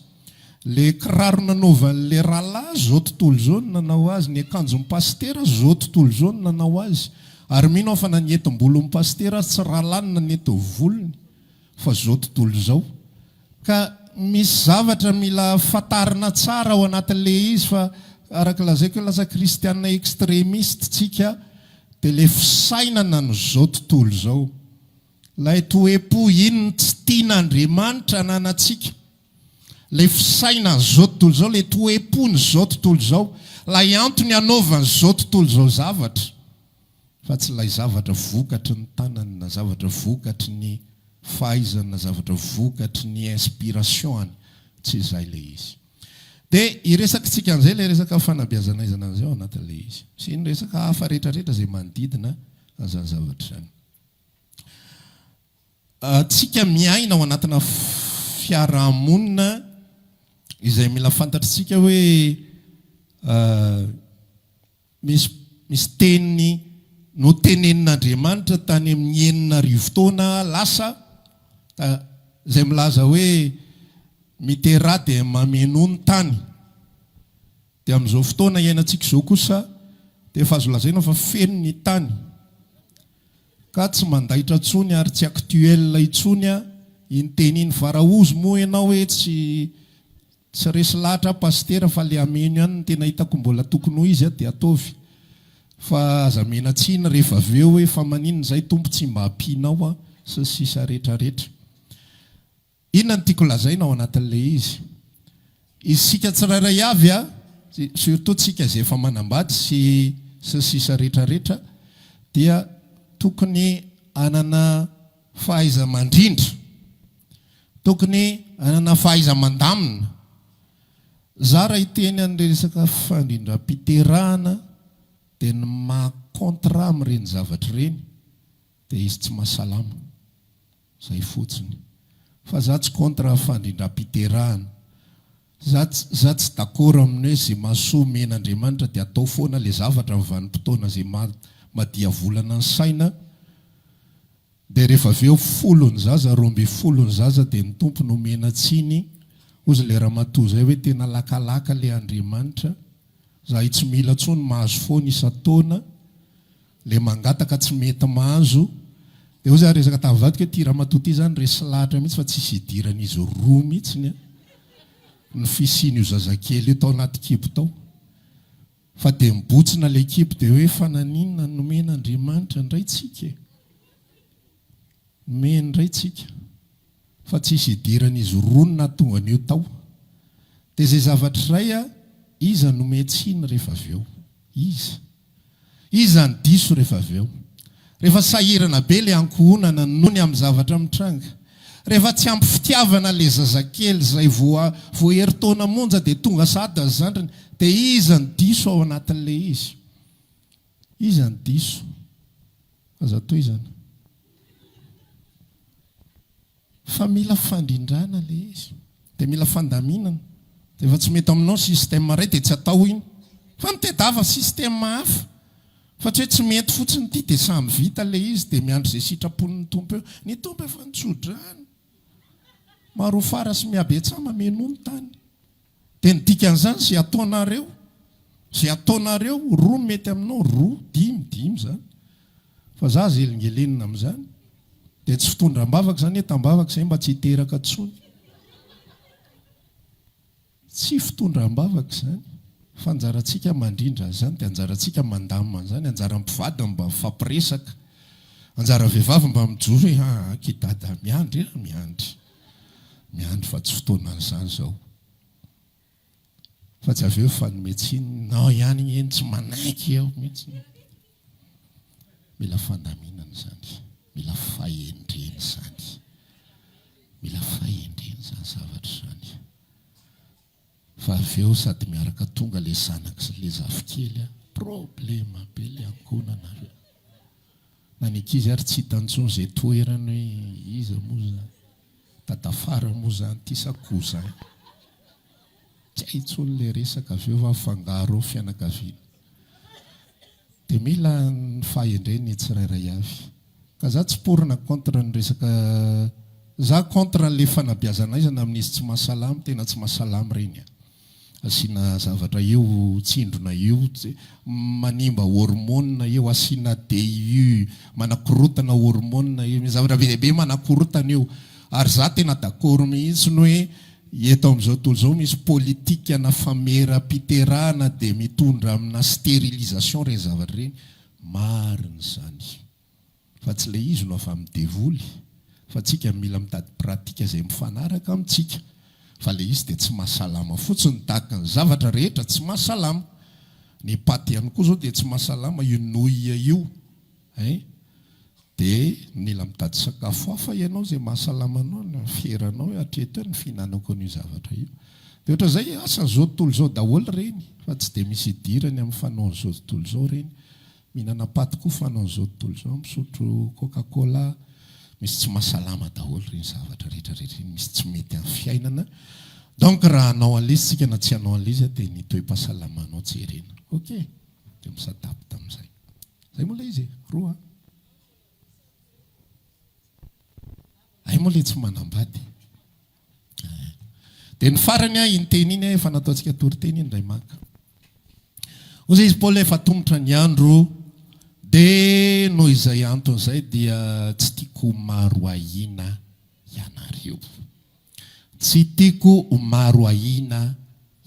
le kiraro nanaovan'le rahalahy zao tontolo zao no nanao azy ny akanjon'ny pastera zao tontolo zao no nanao azy ary mino aho fa nanietim-bolon'ny pastera tsy rahalahy no nanety volony fa zao tontolo zao ka misy zavatra mila fatarina tsara ao anatin'le izy fa araka lazaiko hoe lasa kristianina extrémiste tsika dia le fisainana no zao tontolo zao lay toepo ino tsy tian'Andriamanitra ananatsika le fisaina zao tontolo zao le toepony zao tontolo zao lay antony anaovany zao tontolo zao zavatra fa tsy lay zavatra vokatry ny tanany na zavatra vokatry ny fahaizana na zavatra vokatry ny inspiration tsy izay le izy dia iresaka tsika an'izay le resaka fanabeazanaizana an'izay ao anatin'le izy sy ny resaka hafa rehetrarehetra zay manodidina azany zavatra zany tsika miaina ao anatina fiarahamonina izay mila fantatritsika hoe misy teniny no tenenin'Andriamanitra tany amin'ny enina arivo taona lasa izay milaza hoe mitera dia mameno ny tany dia amin'izao fotoana iainantsika izao kosa dia efa azo lazaina fa feno ny tany ka tsy mandahitra tsony ary tsy actuel itsony a intenin'ny varaozy moa ianao hoe tsy resy lahatra pastera fa le ameno ihany ny tena hitako mbola tokony ho izy a dia ataovy fa aza mena tsina rehefa avy eo hoe fa maninona izay tompo tsy mba hampianao a sy sisa rehetrarehetra inona ny tiako lazaina ao anatin'ilay izy isika tsirairay avy a surtout tsika izay efa manambady sy sisa rehetrarehetra dia tokony anana fahaiza mandrindra tokony anana fahaiza mandamina za raha hiteny an'ireny resaka fandrindram-piterahana dia ny mahakontra amin'ireny zavatra ireny dia izy tsy mahasalama izay fotsiny fa za tsy kontra fandrindram-piterahana za tsy d'accord amin'ny hoe zay mahasoa men'Andriamanitra dia atao foana ilay zavatra amin'ny vanim-potoana izay madia volana ny saina dia rehefa avy eo folony zaza 12 zaza dia ny tompo no mena tsiny ozy ilay ramatoa zay hoe tena lakalaka ilay Andriamanitra zahay tsy mila tsony mahazo foana isa-taona ilay mangataka tsy mety mahazo dia ozy resaka tavadika hoe ty ramatoa ty zany resy lahatra mihitsy fa tsisy hidiran'izy roa mihitsiny ny fisiny io zazakely io tao anaty kibo tao fa dia mibotsina ilay kibo dia hoe fananinona nomen'Andriamanitra indray tsika meny indray tsika fa tsisy hidiran'izy roa no nahatongany io tao dia izay zavatra iray a iza nometsiny rehefa avy eo iza ny diso rehefa avy eo rehefa sahirana be ilay ankohonana nony amin'ny zavatra mitranga rehefa tsy ampy fitiavana ilay zazakely izay vo heri-taona monja dia tonga sady azy zandriny dia iza ny diso ao anatin'ilay iza ny diso aza toy izany fa mila fandrindrana ilay izy dia mila fandaminana dia efa tsy mety aminao système ray dia tsy atao iny fa mitedava système hafa fa tsy hoe tsy mety fotsiny ity dia samy vita ilay izy dia miandro izay sitrapon'ny tompo eo ny tompo efa nitsodrany maro fara sy miabe tsama meno ny tany dia ny dikan'izany zay ataonareo roa mety aminao roa dimy zany fa za azy elingelenina amin'izany dia tsy fitondram-bavaka zany hoe tambavaka izay mba tsy hiteraka tsony tsy fitondram-bavaka izany fa anjarantsika mandrindra zany dia anjarantsika mandamina zany anjara mpivady mba mifampiresaka anjara vehivavy mba mijoro hoe kidada miandry fa tsy fotoanan'izany zao fa tsy avy eo fa nometsinao ihany eny tsy manaiky eo mihitsy mila fandaminana zany mila fahendreny zany zavatra zany fa avy eo sady miaraka tonga le zanaka sy le zafikely problema be le ankonana na ny ankizy ary tsy hitantsony zay toerany hoe iza moa zany tatafara moa zany ty sakoa zany tsy haintsony le resaka avy eo fa fangaro fianakaviana dia mila ny fahendreny tsirairay avy ka za tsy porina contre ny resaka za contre n'le fanabiazanaizana amin'izy tsy mahasalama tena tsy mahasalama reny asiana zavatra eo tsindrona eo manimba hormone eo asiana DIU manakorotana hormone eo zavatra be lehibe manakorotana eo ary za tena d'accord mihitsy ny hoe eto amin'izao tontolo izao misy politika na famera-piterahana dia mitondra amina stérilisation reny zavatra reny marina zany fa tsy ilay izy no afa midevoly fa tsika mila mitady pratika izay mifanaraka amintsika fa ilay izy dia tsy mahasalama fotsiny tahaka ny zavatra rehetra tsy mahasalama ny paty ihany koa zao dia tsy mahasalama io nouille io dia mila mitady sakafo hafa ianao izay mahasalama anao ny fieranao hatreto ny fihinanako an'io zavatra io dia ohatra izay asan'izao tontolo izao daholo reny fa tsy dia misy idirany amin'ny fanaon'izao tontolo izao reny mihinana paty koa fanaon'izao tontolo izao misotro Coca-Cola misy tsy mahasalama daholo reny zavatra rehetrarehetra reny misy tsy mety amin'ny fiainana donc raha anao an'izy tsika na tsy anao an'izy dia ny toe-pahasalamanao jerena ok dia misadapta amin'izay zay moa lay izy roa ay moa le tsy manambady dia ny farany inteny iny efa nataontsika toriteny iny indray maka Ozy izy Paul efa tombotra ny andro dia noho izay anton'izay dia tsy tiako maro ahina ianareo. Tsy tiako maro ahina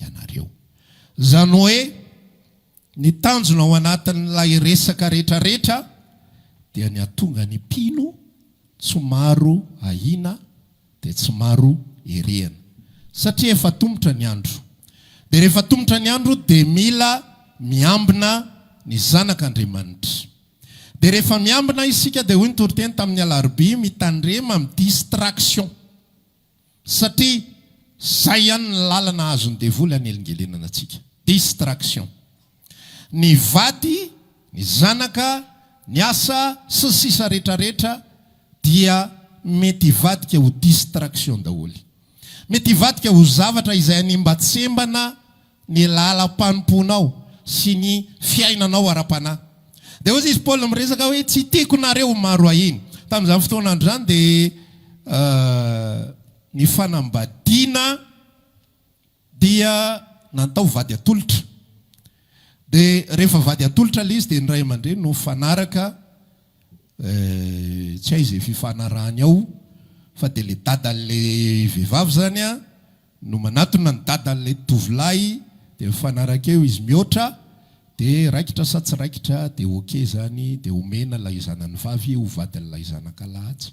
ianareo. Zany hoe ny tanjona ao anatin'ilay resaka rehetrarehetra dia ny atonga ny mpino tsy maro ahina dia tsy maro erehana. Satria efa tombotra ny andro. Dia rehefa tombotra ny andro dia mila miambina ny zanak'Andriamanitra. Dia rehefa miambina isika dia hoy ny toriteny tamin'ny alarobia mitandrema amin'ny distraction. Satria zay ihany ny lalana azony devoly anelingelenana antsika. Distraction. Ny vady, ny zanaka, ny asa sy sisa rehetrarehetra dia mety hivadika ho distraction daholo. Mety hivadika ho zavatra izay animbatsembana ny lalam-panomponao sy ny fiainanao ara-panahy. Dia hozy izy Paul miresaka hoe tsy tiako nareo maro ahiny. Tamin'izany fotoana andro zany dia ny fanambadiana dia natao vady atolotra. Dia rehefa vady atolotra ilay izy dia ny ray aman-dreny no fanaraka tsy hay izay fifanarahany ao fa dia ilay dadan'ilay vehivavy zany no manatona ny dadan'ilay tovolahy dia mifanaraka eo izy mihoatra dia raikitra sa tsy raikitra dia oke zany dia omena ilay zanany vavy ho vadin'ilay zanakalahatsy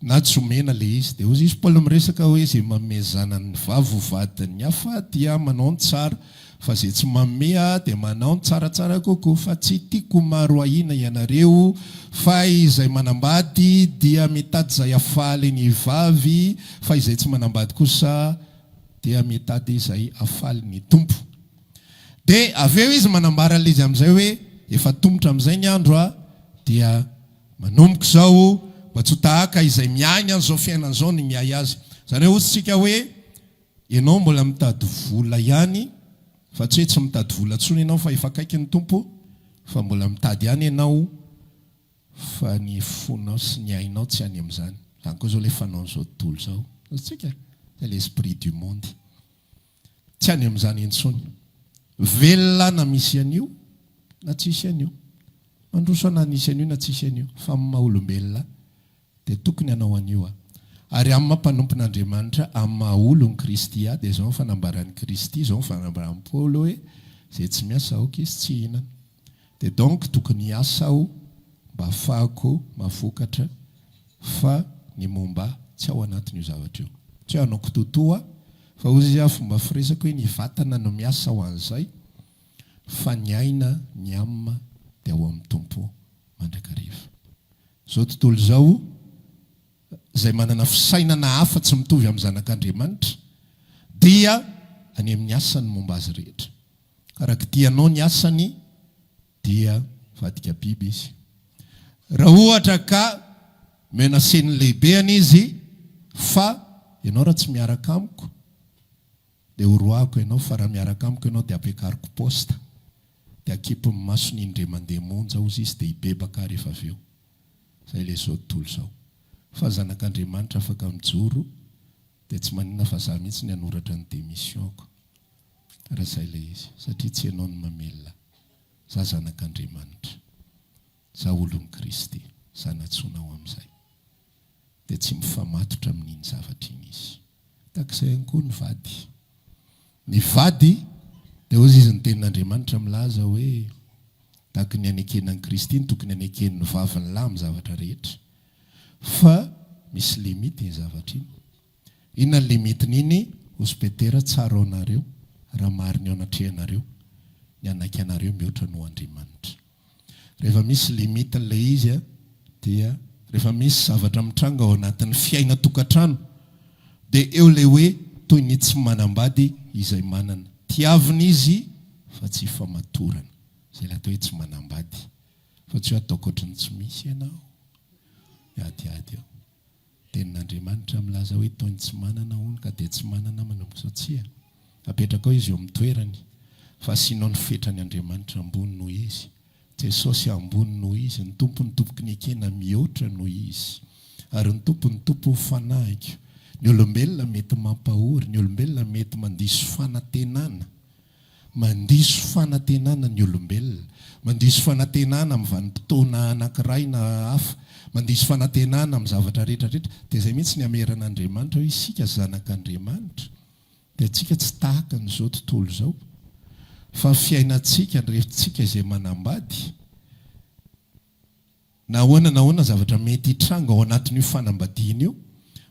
na tsy omena ilay izy. Dia hozy izy Paul miresaka hoe izay manome zanany vavy ho vadin'ny hafa dia manao ny tsara, fa izay tsy manome dia manao ny tsaratsara kokoa. Fa tsy tiako maro ahina ianareo fa izay manambady dia mitady izay afaly ny vavy, fa izay tsy manambady kosa dia mitady izay afaly ny tompo. Dia avy eo izy manambara izy amin'izay hoe efa tombotra amin'izay ny andro dia manomboka izao mba tsy ho tahaka izay miainy an'izao fiainan'izao ny miay azy. Zany hoe ohatsika hoe ianao mbola mitady vola ihany, fa tsy hoe tsy mitady vola intsony ianao fa efa akaiky ny tompo, fa mbola mitady ihany ianao fa ny fonao sy ny ainao tsy any amin'izany. Zany koa zao ilay fanao an'izao tontolo izao. Ohatsika l'esprit du monde. Tsy any amin'izany intsony. Velona na misy an'io na tsisy an'io. Mandroso na nisy an'io na tsisy an'io. Fa amin'ny maha-olombelona dia tokony hanao an'io. Ary amin'ny mampanompon'Andriamanitra, amin'ny maha-olon'i Kristy dia izao ny fanambaran'i Kristy, izao ny fanambaran'i Paul hoe izay tsy miasa aoka izy tsy hihinana. Dia donc tokony hiasa aho mba ahafahako mahafokatra fa ny momba tsy ao anatin'io zavatra io. Tsy hoe hanao kitotoa fa hozy aho fomba firesaka hoe ny vatana no miasa ho an'izay fa ny aina ny amina dia ao amin'ny tompo mandrakariva. Izao tontolo izao izay manana fisainana hafa tsy mitovy amin'ny zanak'Andriamanitra dia any amin'ny asany momba azy rehetra. Araka tianao ny asany dia vadika biby izy. Raha ohatra ka mena seny lehibeany izy fa ianao raha tsy miaraka amiko dia horoako ianao, fa raha miaraka amiko ianao dia ampiakariko posta dia akipo ny masony indray mandeha monja ozy izy dia hibebaka rehefa avy eo. Izay ilay izao tontolo izao. Fa zanak'Andriamanitra afaka mijoro dia tsy maninona fa za mihitsy ny hanoratra ny démissionko. Raha izay ilay izy. Satria tsy ianao ny mamelona. Za zanak'Andriamanitra. Za olon'i Kristy. Za natsoina ao amin'izay. Dia tsy mifamatotra amin'iny zavatra iny izy. Takizay ihany koa ny vady. Ny vady dia hozy izy ny tenin'Andriamanitra milaza hoe tahaka ny anekenan'i Kristy iny tokony aneken'ny vaviny lahy amin'ny zavatra rehetra. Fa misy limity ny zavatra iny. Inona ny limitin'iny? Hozy Petera tsara ao anareo, raha mariny ao anatrehanareo, ny anaky anareo mihoatra no Andriamanitra. Rehefa misy limity ilay izy dia rehefa misy zavatra mitranga ao anatin'ny fiaina tokantrano dia eo ilay hoe toy ny tsy manambady izay manana. Tiavina izy fa tsy famatorana. Izay ilay atao hoe tsy manambady. Fa tsy hoe ataoko ohatrany tsy misy ianao. Adiady eo. Tenin'Andriamanitra milaza hoe toy ny tsy manana hono ka dia tsy manana manomboka sao tsia. Apetraka ao izy eo amin'ny toerany. Fa asianao ny fetrany Andriamanitra ambony noho izy. Jesosy ambony noho izy. Ny tompony tompoky ny ekena mihoatra noho izy. Ary ny tompo fanahiko. Ny olombelona mety mampahory, ny olombelona mety mandiso fanantenana. mandiso fanantenana ny olombelona, mandiso fanantenana amin'ny vanim-potoana anankiray na hafa, mandiso fanantenana amin'ny zavatra rehetrarehetra. Dia izay mihitsy ny ameran'Andriamanitra hoe isika zanak'Andriamanitra dia tsika tsy tahaka n'izao tontolo izao, fa fiainantsika ny rehefintsika izay manambady. Nahoana zavatra mety hitranga ao anatin'io fanambadiana io,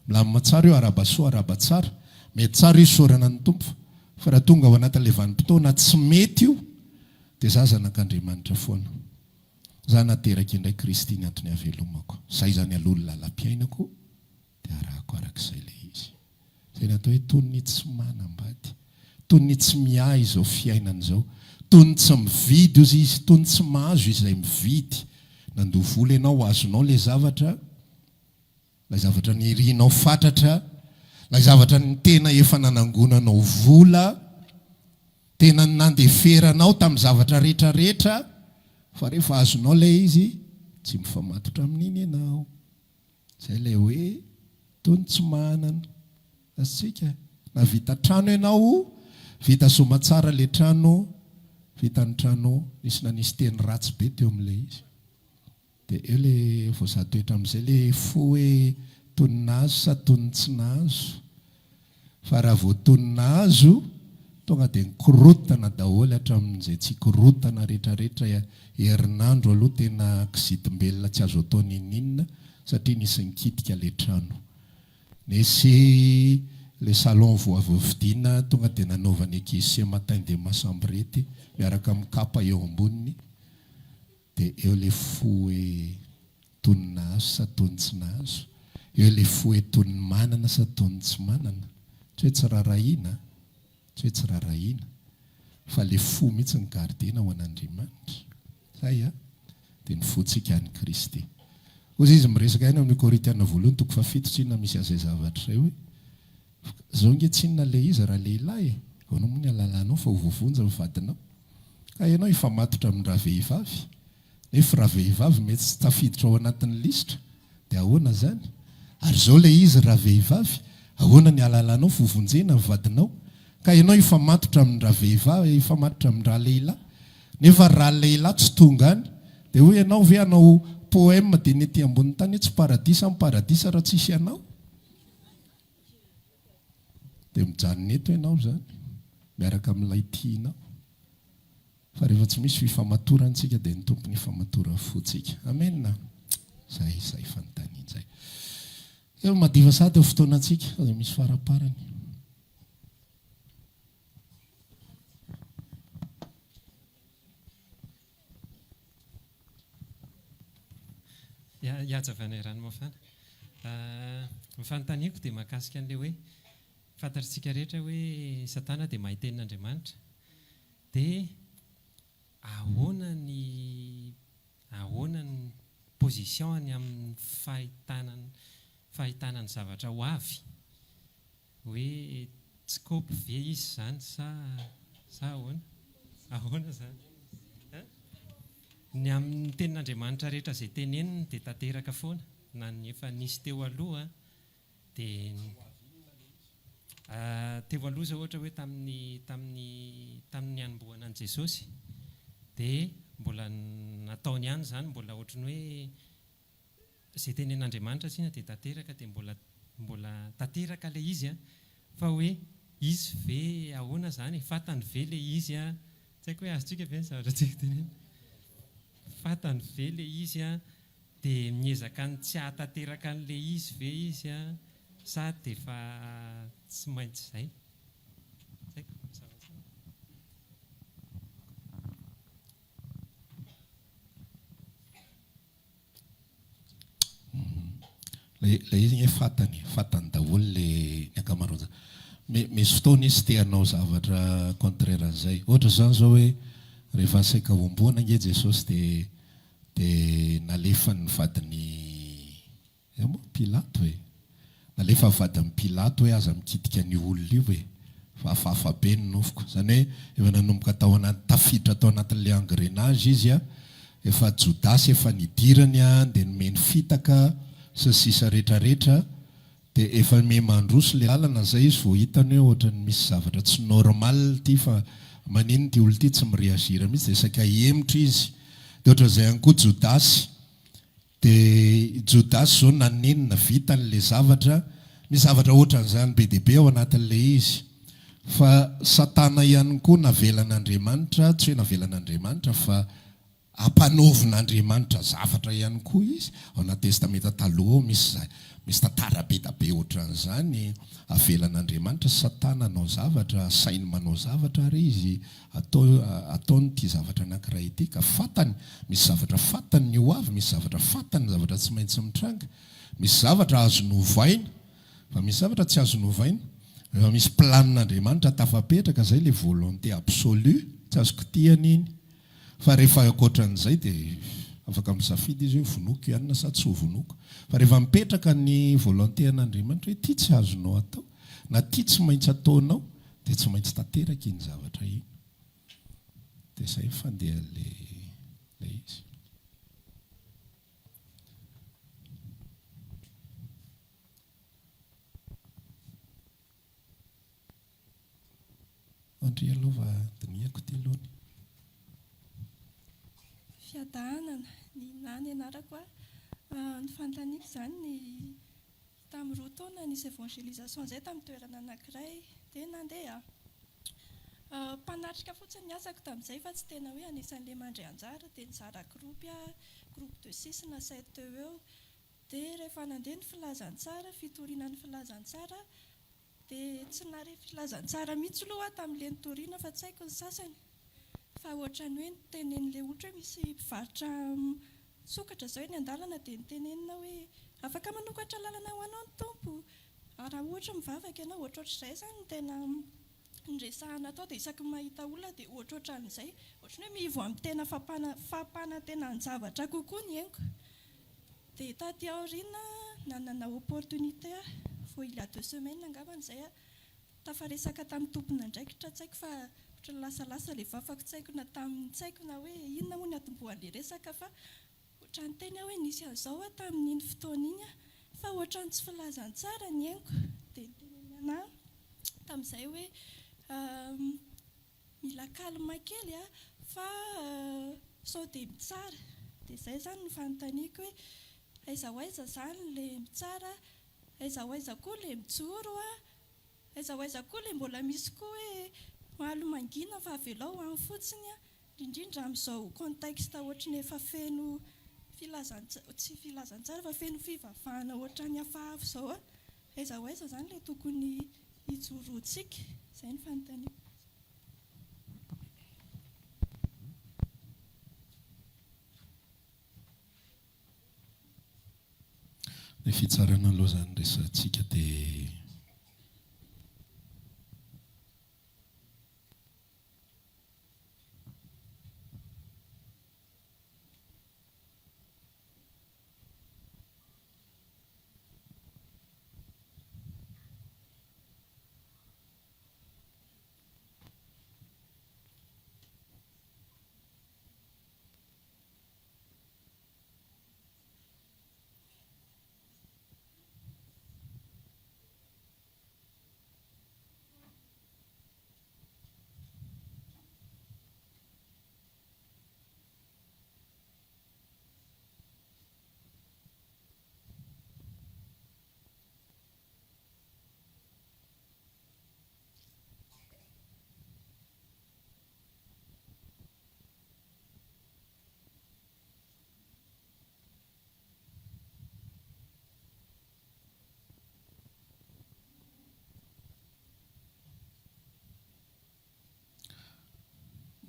milamina tsara io araba-soa araba-tsara, mety tsara io saorana ny tompo, fa raha tonga ao anatin'ilay vanim-potoana tsy mety io, dia izaho zanak'Andriamanitra foana. Izaho nateraka indray Kristy ny antony havelomako. Izay zany alolo lalam-piainako dia arahako arak'izay ilay izy. Izay natao hoe toy ny tsy manambady, toy ny tsy miahy izao fiainana izao, toy ny tsy mividy ozy izy, toy ny tsy mahazo izay mividy. Nandovola ianao, azonao ilay zavatra nirianao fatratra, ilay zavatra ny tena efa nanangonanao vola, tena nandeferanao tamin'ny zavatra rehetrarehetra, fa rehefa azonao ilay izy, tsy mifamatotra amin'iny ianao. Izay ilay hoe toy ny tsy manana. Asika na vita trano ianao, vita somatsara ilay trano, vita ny trano nisy nanisy teny ratsy be teo amin'ilay izy. Dia eo ilay voazatoetra amin'izay ilay fo hoe toy ny nahazo sa toy ny tsy nahazo. Fa raha vao toy ny nahazo, tonga dia nikorotana daholo hatramin'izay tsy korotana rehetrarehetra herinandro aloha tena kizitim-belona tsy azo atao ninninina satria nisy nikitika ilay trano. Nisy ilay salon voavovidiana tonga dia nanaovany ankizy sy matin dia masambrety miaraka amin'ny kapa eo amboniny. Dia eo ilay fo hoe toy ny nahazo sa toy ny tsy nahazo, eo ilay fo hoe toy ny manana sa toy ny tsy manana. Tsy hoe tsy rarahiana, tsy hoe tsy rarahiana, fa ilay fo mihitsy ny gardena ho an'Andriamanitra. Zay dia ny fontsika any Kristy. Ozy izy miresaka aina amin'ny Korintiana voalohany toko fafito tsinona misy an'izay zavatra izay hoe izao nge tsinona ilay izy raha lehilahy ahoana moa ny alalanao fa hovovonja ny vadinao, ka ianao hifamatotra amin'ny raha vehivavy, nefa raha vehivavy mety tsy tafiditra ao anatin'ny lisitra, dia ahoana zany? Ary izao ilay izy raha vehivavy, ahoana ny alalanao vovonjena ny vadinao, ka ianao hifamatotra amin'ny raha vehivavy, hifamatotra amin'ny raha lehilahy, nefa raha lehilahy tsy tonga any, dia hoe ianao ve anao poème dia ny ety ambonin'ny tany tsy paradisa amin'ny paradisa raha tsisy ianao? Dia mijanona eto ianao zany miaraka amin'ilay tianao. Fa rehefa tsy misy fifamatorantsika dia ny tompony hifamatorany fontsika. Amen. Zay fanontaniana izay. Eo madiva sady eo fotoanantsika dia misy faraparany. Iajavana Ranomafana. Ny fanontaniako dia mahakasika an'ilay hoe fantatritsika rehetra hoe Satana dia mahay tenin'Andriamanitra. Dia ahoana ny position-ny amin'ny fahitana ny zavatra ho avy, hoe tsy kopy ve izy zany sa ahoana zany? Ny amin'ny tenin'Andriamanitra rehetra izay teneniny dia tanteraka foana, na ny efa nisy teo aloha dia teo aloha izao ohatra hoe tamin'ny hanombohana an'i Jesosy dia mbola nataony ihany zany, mbola ohatrany hoe izay tenen'Andriamanitra sina dia tanteraka, dia mbola tanteraka ilay izy fa hoe izy ve ahoana zany, fantany ve ilay izy tsy haiko hoe azotsika ve ny zavatra tsika tenena, fantany ve ilay izy dia miezaka ny tsy hahatanteraka an'ilay izy ve izy sa dia fa tsy maintsy izay. Ilay izy fantany daholo ilay ankamaroany. Misy fotoana izy teanao zavatra contraire an'izay. Ohatra izany izao hoe rehefa saika homboana nge Jesosy dia nalefa ny vadiny Pilato hoe, nalefa vadin'ny Pilato hoe aza mikitika ny olona io hoe fa hafahafa be ny nofoko. Izany hoe efa nanomboka tao anaty tafiditra tao anatin'ilay engrenage izy efa Jodasy efa nidirany dia nomeny fitaka sy sisa rehetrarehetra, dia efa me mandroso ilay lalana izay izy vao hitany hoe ohatrany misy zavatra tsy normal ity fa manino ty olo ty tsy mireazira mihitsy dia saika hemitra izy dia ohatra'izay ihany koa jodasy dia jodasy zao nanenina vitan'la zavatra misy zavatra ohatran'izany be dia be ao anatin'ilay izy fa satana ihany koa navelan'Andriamanitra tsy hoe navelan'Andriamanitra fa ampanaovin'Andriamanitra zavatra ihany koa izy ao anaty testamenta taloha ao misy tantara be da be ohatran'izany avelan'Andriamanitra satana anao zavatra sainy manao zavatra ary izy ataony ty zavatra anankiray ity ka fatany misy zavatra fatany ny ho avy misy zavatra fatany zavatra tsy maintsy mitranga misy zavatra azo novaina fa misy zavatra tsy azo novaina efa misy planin'Andriamanitra tafapetraka zay le volonté absolue tsy azo kitihana iny fa rehefa ankoatran'izay dia afaka misafidy izy hoe vonoko ihany na sa tsy ho vonoko fa rehefa mipetraka ny volonté an'Andriamanitra hoe ty tsy azonao atao na ty tsy maintsy ataonao dia tsy maintsy tanteraka iny zavatra iny dia izay fandeha le izy. Andry alova diniako ty aloany. Fiadanana ny nany anarako ny fanontaniako izany ny tamin'ny roa taona nisy évangélisation izay tamin'ny toerana anankiray dia nandeha mpanatrika fotsiny ny asako tamin'izay fa tsy tena hoe anisan'ilay mandray anjara dia nizara groupe de 6 na 7 eo dia rehefa nandeha ny filazantsara fitorinan'ny filazantsara dia tsy nare filazantsara mihitsy aloha tamin'ilay nitoriana fa tsy haiko ny sasany fa ohatrany hoe nitenen'ilay olatra hoe misy mpivarotra sokatra izao eny an-dalana dia nitenenina hoe afaka manokatra lalana ho anao ny tompo raha ohatra mivavaka ianao ohatrohatr'izay izany no tena nresahana atao dia isaky mahita olona dia ohatrohatran'izay ohatrany hoe mivo amin'ny tena fampana tena ny zavatra kokoa ny henoko dia taty aoriana nanana opportunité faut il y a 2 semaines angavan'izay tafaresaka tamin'ny tompona ndraikitra tsy haiko fa ohatry ny lasalasa ilay vavako tsy haiko na tamin'ny tsy haiko na hoe inona moa ny atombohan'ilay resaka fa ohatrany teny hoe nisy an'izao tamin'iny fotoana iny fa ohatrany tsy filazantsara ny henoko dia niteneny anahy tamin'izay hoe mila kalma kely fa sao dia mitsara dia izay izany ny fanontaniako hoe aiza ho aiza izany ilay mitsara aiza ho aiza koa ilay mijoro aiza ho aiza koa ilay mbola misy koa hoe mahalo mangina fa avelao amin'ny fotsiny indrindra amin'izao contexte ohatry ny efa feno tsy filazantsara fa feno fivavahana ohatrany hafahafa izao aiza ho aiza izany ilay tokony hijoroantsika izay ny fanontaniako. Ny fitsarana aloha izany resantsika dia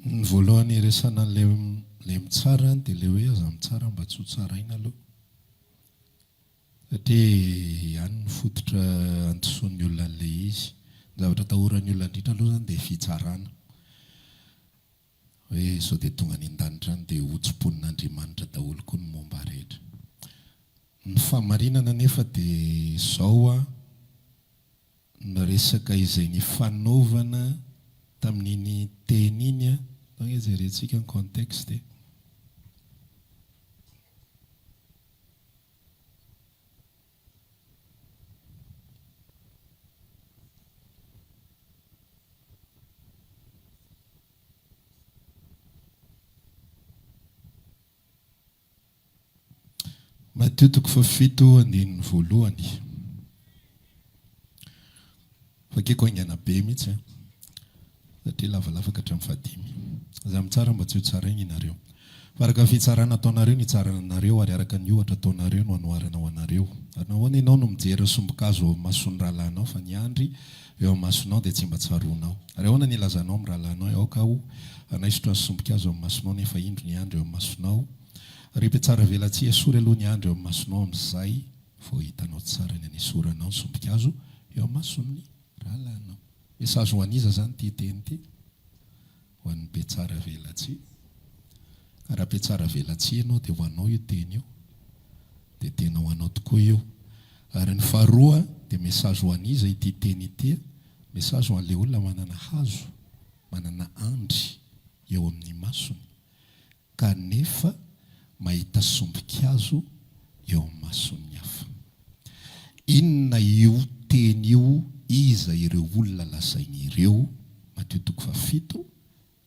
ny voalohany resana an'ilay mitsara dia ilay hoe aza mitsara mba tsy ho tsaraina aloha satria ihany ny fototra antosoan'ny olona an'ilay izy ny zavatra tahoran'ny olona indrindra aloha zany dia fitsarana hoe sao dia tonga any an-danitra any dia hotsim-ponin'Andriamanitra daholo koa ny momba rehetra. Ny famarinana nefa dia izao ny resaka izay ny fanaovana tamin'iny teny iny jerentsika ny contexte Matitoko fa 7 andininy voalohany. Fakeko aingana be mihitsy satria lavalava ka hatramin'ny 5. Zaho mitsara mba tsy ho tsarainy ianareo. Fa araka fitsarana ataonareo ny tsarana anareo ary araka ny ohatra ataonareo no anoarana ho anareo. Ary nahoana ianao no mijery sombokazo eo amin'ny mason'ny rahalahinao fa ny andry eo amin'ny masonao dia tsy mba tsaroanao. Ary ahoana ny ilazanao amin'ny rahalahinao aoka ho anaisotra ny sombokazo eo amin'ny masonao nefa indro ny andro eo amin'ny masonao. Ripy tsara velatsia esory aloha ny andro eo amin'ny masonao amin'izay vao hitanao tsara ny anesoranao ny sombokazo eo amin'ny mason'ny rahalahinao. Mesazy ho aniza zany ty teny ty ho an'ny be tsara velatsia. Raha be tsara velatsia ianao dia ho anao io teny io dia tena ho anao tokoa io. Ary ny faharoa dia mesazy ho aniza ity teny ity, mesazy ho an'ilay olona manana hazo, manana andry eo amin'ny masony kanefa mahita sombokazo eo amin'ny mason'ny hafa. Inona io teny io, iza ireo olona lasain'ireo? Matitoko fa 7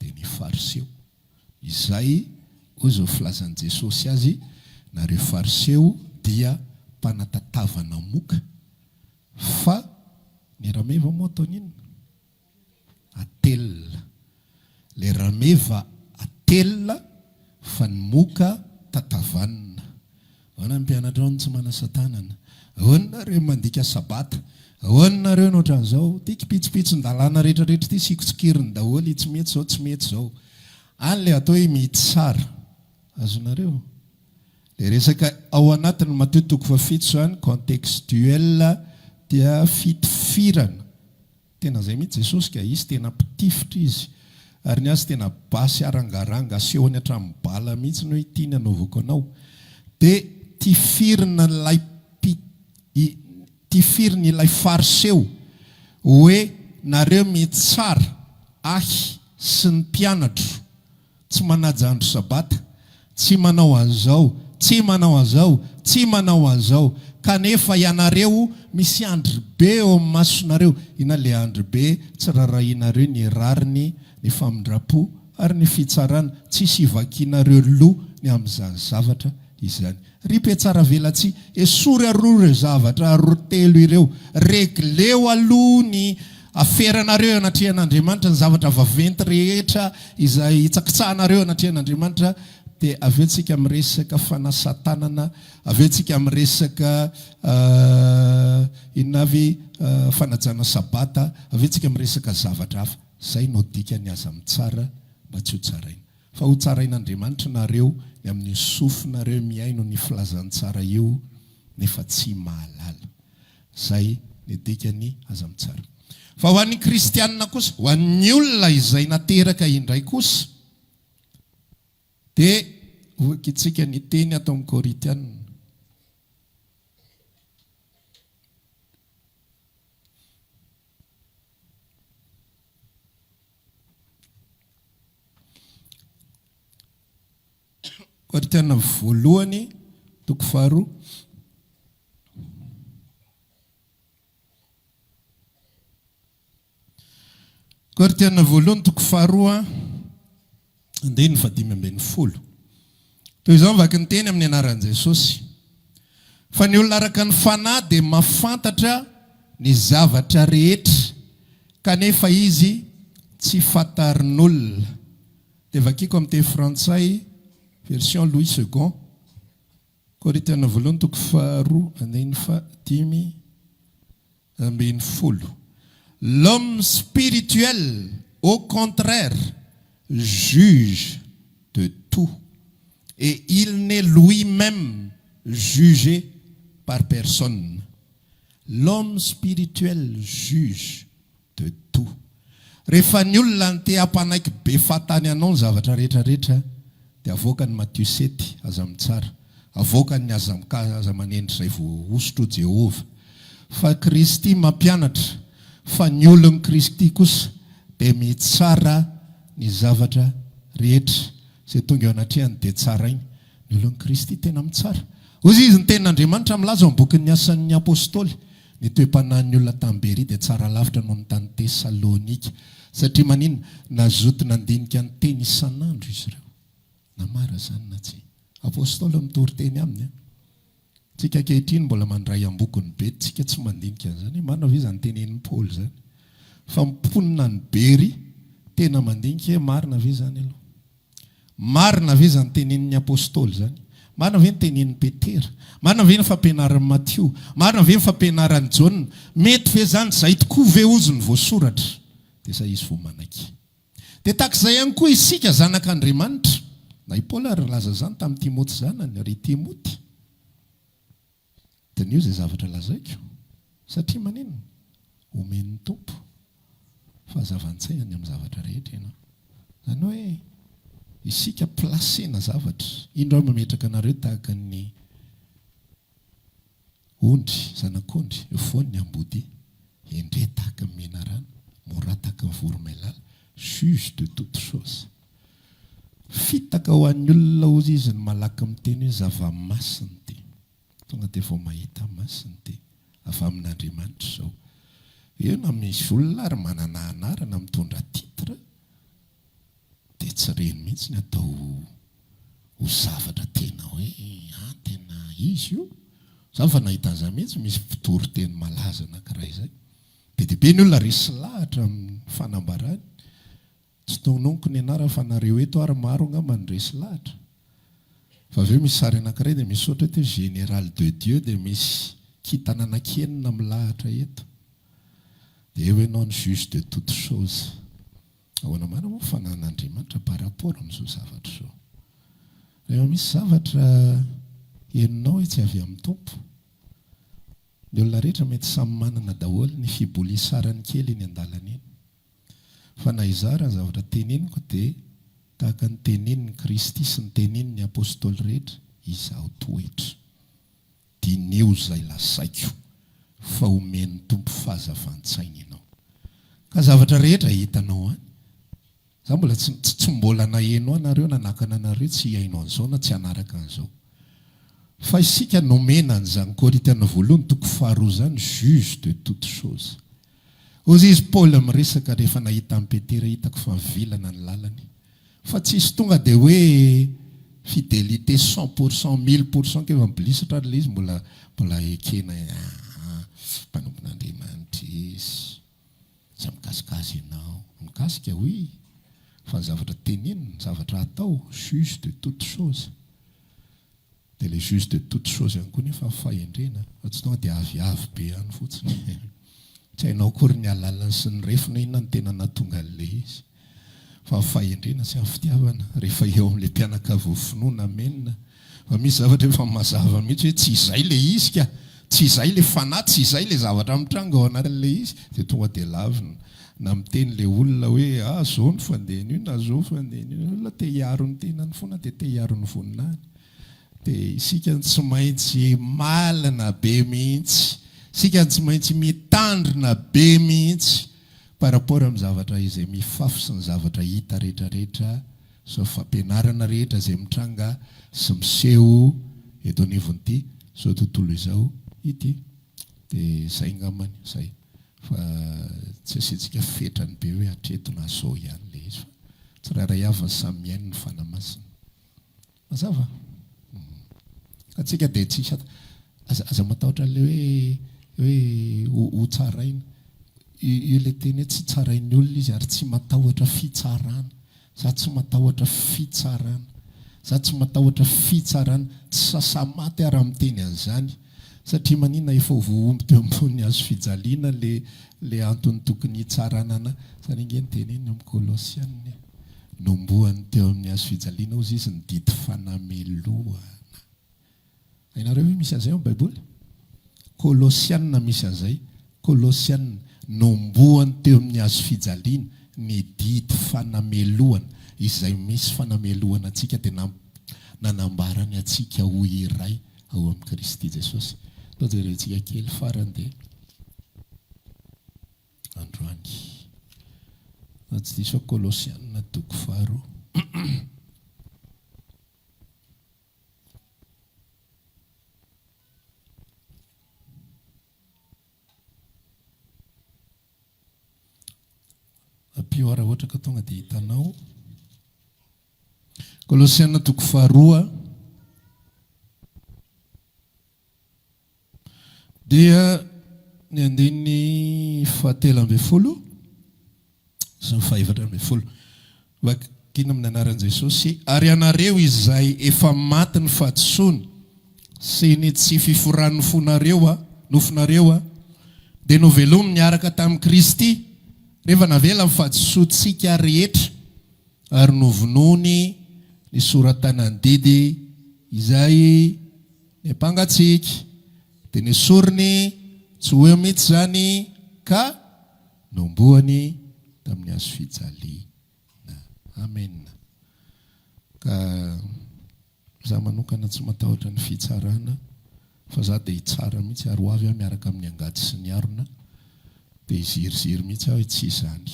dia ny fariseo. Izay hoy izao filazan'i Jesosy azy, nareo fariseo dia mpanatatavana moka fa ny rameva moa ataony inona? Atelina. Le rameva atelina fa ny moka tatavanina. Ahoana ny mpianatra ao tsy manasa tanana? Ahoana nareo mandika sabata? Ahoana nareo no ohatran'izao? Tiky pitsopitson-dalàna rehetrarehetra ty sikotsikiriny daholo, tsy mety zao, tsy mety zao. Any le atao hoe mihitsy tsara. Azonareo? Le resaka ao anatin'ny Matitoko fa 7 zany contextuel dia fitifirana. Tena zay mihitsy Jesosy ka izy tena pitifitra izy. Ary ny azy tena basy arangaranga asehony hatramin'ny bala mihitsy no itiany anaovako anao. Dia tifirina ilay fariseo hoe nareo mihitsy tsara ahy sy ny mpianatro tsy manaja andro sabata, tsy manao an'izao, tsy manao an'izao, tsy manao an'izao, kanefa ianareo misy andro be eo amin'ny masonareo. Ina le andro be tsy rarahinareo ny rariny, ny famindrapo ary ny fitsarana, tsisy ivakinareo loha ny amin'izany zavatra izany. Ripy tsara velatsia, esory aroa ireo zavatra, aroa telo ireo, regleo aloha ny aferanareo anatrehan'Andriamanitra ny zavatra vaventy rehetra izay hitsakitsahanareo anatrehan'Andriamanitra. Dia aveo tsika miresaka fanasan-tanana, aveo tsika miresaka inavy fanajana sabata, aveo tsika miresaka zavatra hafa. Zay no dikany aza mitsara mba tsy ho tsaraina. Fa ho tsarain'Andriamanitra nareo ny amin'ny sofinareo miaino ny filazany tsara io nefa tsy mahalala. Zay ny dikany aza mitsara. Fa ho an'ny kristianina kosa, ho an'ny olona izay nateraka indray kosa, dia hoekitsika ny teny atao amin'ny Korintianina. Korintianina voalohany toko faharoa. Korintianina voalohany toko faharoa andiny 5:10. Toy izao mivaky ny teny amin'ny anaran'i Jesosy. Fa ny olona araka ny fanahy dia mahafantatra ny zavatra rehetra kanefa izy tsy fantarin'olona. Dia vakiko amin'ny teny frantsay version Louis II. Korintianina voalohany toko faharoa andiny 5:10. L'homme spirituel, au contraire, juge de tout. Et il n'est lui-même jugé par personne. L'homme spirituel juge de tout. Rehefa ny olona ny te hampanaiky be fatany anao ny zavatra rehetrarehetra dia avoaka ny Matthieu 7 aza mitsara. Avoaka ny aza manendry izay voahosotro Jehova. Fa Kristy mampianatra, fa ny olon'ny Kristy kosa dia mitsara ny zavatra rehetra izay tonga eo anatrehany dia tsara iny. Ny olon'ny Kristy tena mitsara. Ozy izy ny tenin'Andriamanitra milaza amin'ny bokin'ny asan'ny apôstôly, ny toe-panahin'ny olona tamin'ny Beria dia tsara lavitra noho ny tany Tesalonika. Satria maninona? Nazoto nandinika ny teny isan'andro izy ireo. Na mara zany na tsy. Apôstôly mitory teny aminy. tsika kehitriny mbola mandray ambokony be tsika tsy mandinika zany manao ve zany tenenin'ny Paoly zany fa mponina ny bery tena mandinika marina ve zany aloha marina ve zany tenenin'ny apôstôly zany marina ve ny tenenin'ny Petera marina ve ny fampianaran'ny Mattio marina ve ny fampianaran'ny Jaona mety ve zany zay tokoa ve ozy ny voasoratra dia sa izy vo manaky dia takizay ihany koa isika zanak'Andriamanitra na i Paoly ary laza zany tamin'ny Timoty zanany ry Timoty dia nio izay zavatra lazaiko satria manenona omen'ny tompo fahazavan-tsainany amin'ny zavatra rehetra ianao zany hoe isika plasena zavatra indro aho mametraka anareo tahaka ny ondry zanak'ondry efoan'ny ambody endre tahaka ny menarana mora tahaka ny voromailala juge de toute chose fitaka ho an'ny olona ozy izy ny malaky miteny hoe zava-masiny ty tonga dia vao mahita masiny ty avy amin'Andriamanitra izao eo na misy olona ary manana anarana mitondra titra dia tsy reny mihitsy ny atao ho zavatra tena hoe tena izy io za fa nahitan'izany mihitsy misy mpitory-teny malaza anankiray izay dia be ny olona resy lahatra amin'ny fanambarany tsy tononoko ny anara fa nareo eto ary maro angamba ny resy lahatra fa aveo misy sary anankiray dia misy ohatra hoe général de Dieu dia misy kintana anankenina milahatra eto dia eo ianao ny juge de toute chose ahoana marina moa fanan'Andriamanitra par rapport amin'izao zavatra izao rehefa misy zavatra heninao hoe tsy avy amin'ny tompo ny olona rehetra mety samy manana daholo ny fibolisarany kely eny an-dalana eny fa na izara ny zavatra teneniko dia tahaka ny tenenin'ny Kristy sy ny tenenin'ny apôstôly rehetra izaho toetra dinio izay lasaiko fa omen'ny tompo fahazavan-tsaina ianao ka zavatra rehetra hitanao any za mbola tsy mbola nahenao anareo nanakana anareo tsy hiainao an'izao na tsy hanaraka an'izao fa isika nomena an'izany Korintiana voalohany toko faharoa zany juge de toute chose ozy izy Paoly miresaka rehefa nahita amin'ny Petera hitako fa vilana ny lalany fa tsisy tonga dia hoe fidélité 100% 1000% kefa mibilisatra ary le izy mbola ekena mpanompon'Andriamanitra izy za mikasikasy ianao mikasika hoy fa ny zavatra tenenina zavatra atao juge de toute chose dia le juge de toute chose ihany koa nefa fahendrena fa tsy tonga dia aviavy be ihany fotsiny tsy hainao akory ny alalany sy ny refina inona ny tena nahatonga an'le izy fa fahendrena sy afitiavana rehefa eo amin'ilay mpianakavy finoana menina fa misy zavatra efa mazava mihitsy hoe tsy izay le izy ka tsy izay le fanahy tsy izay le zavatra mitranga ao anatin'le izy dia tonga dia lavina na miteny le olona hoe zao ny fandehany io na zao fandehany io olona te hiaro ny tenany foana dia te hiaro ny voninany dia isika tsy maintsy malana be mihitsy isika tsy maintsy mitandrina be mihitsy par rapport amin'ny zavatra izay mifafy sy ny zavatra hita rehetrarehetra so fampianarana rehetra izay mitranga sy miseho eto anivon'ity zao tontolo izao ity dia zay ngamany zay fa tsy asiantsika fetrany be hoe hatretona zao ihany le izy fa tsy raha ray avy samy miaino ny fanamasina mazava ka tsika dia tsisy aza matahotra le hoe ho tsaraina io le teny hoe tsy tsarain'ny olona izy ary tsy matahotra fitsarana za tsy matahotra fitsarana za tsy matahotra fitsarana tsy sasamaty ary amin'ny teny an'izany satria manina efa voaomby teo ambony hazo fijaliana le antony tokony hitsaranana zany ingeny teny eny amin'ny Kolosiana nomboany teo amin'ny hazo fijaliana ozy izy ny didy fanameloana hainareo hoe misy an'izay amin'ny Baiboly Kolosiana misy an'izay Kolosiana nomboany teo amin'ny hazo fijaliana ny didy fanameloana izay misy fanameloana atsika dia nanambarany atsika ho iray ao amin'ny Kristy Jesosy tao jerentsika kely farany dia androany tsy diso Kolosiana toko faharoa apio raha ohatra ka tonga dia hitanao Kolosiana toko faharoa dia ny andiny fahatelo ambin'ny folo sy ny fahaefatra ambin'ny folo vakina amin'ny anaran'i Jesosy ary anareo izay efa maty ny fahadisoana sy ny tsy fiforan'ny nofonareo dia novelomy niaraka tamin'i Kristy rehefa navela amin'ny fahadisoantsika rehetra ary novonony ny soratanany didy izay ny ampangatsika dia ny sorony tsy hoe mihitsy zany ka nomboany tamin'ny hazo fijaliana. Amen. Ka za manokana tsy matahotra ny fitsarana fa za dia hitsara mihitsy ary ho avy aho miaraka amin'ny angady sy ny arona dia iziriziry mihitsy aho hoe tsy izany.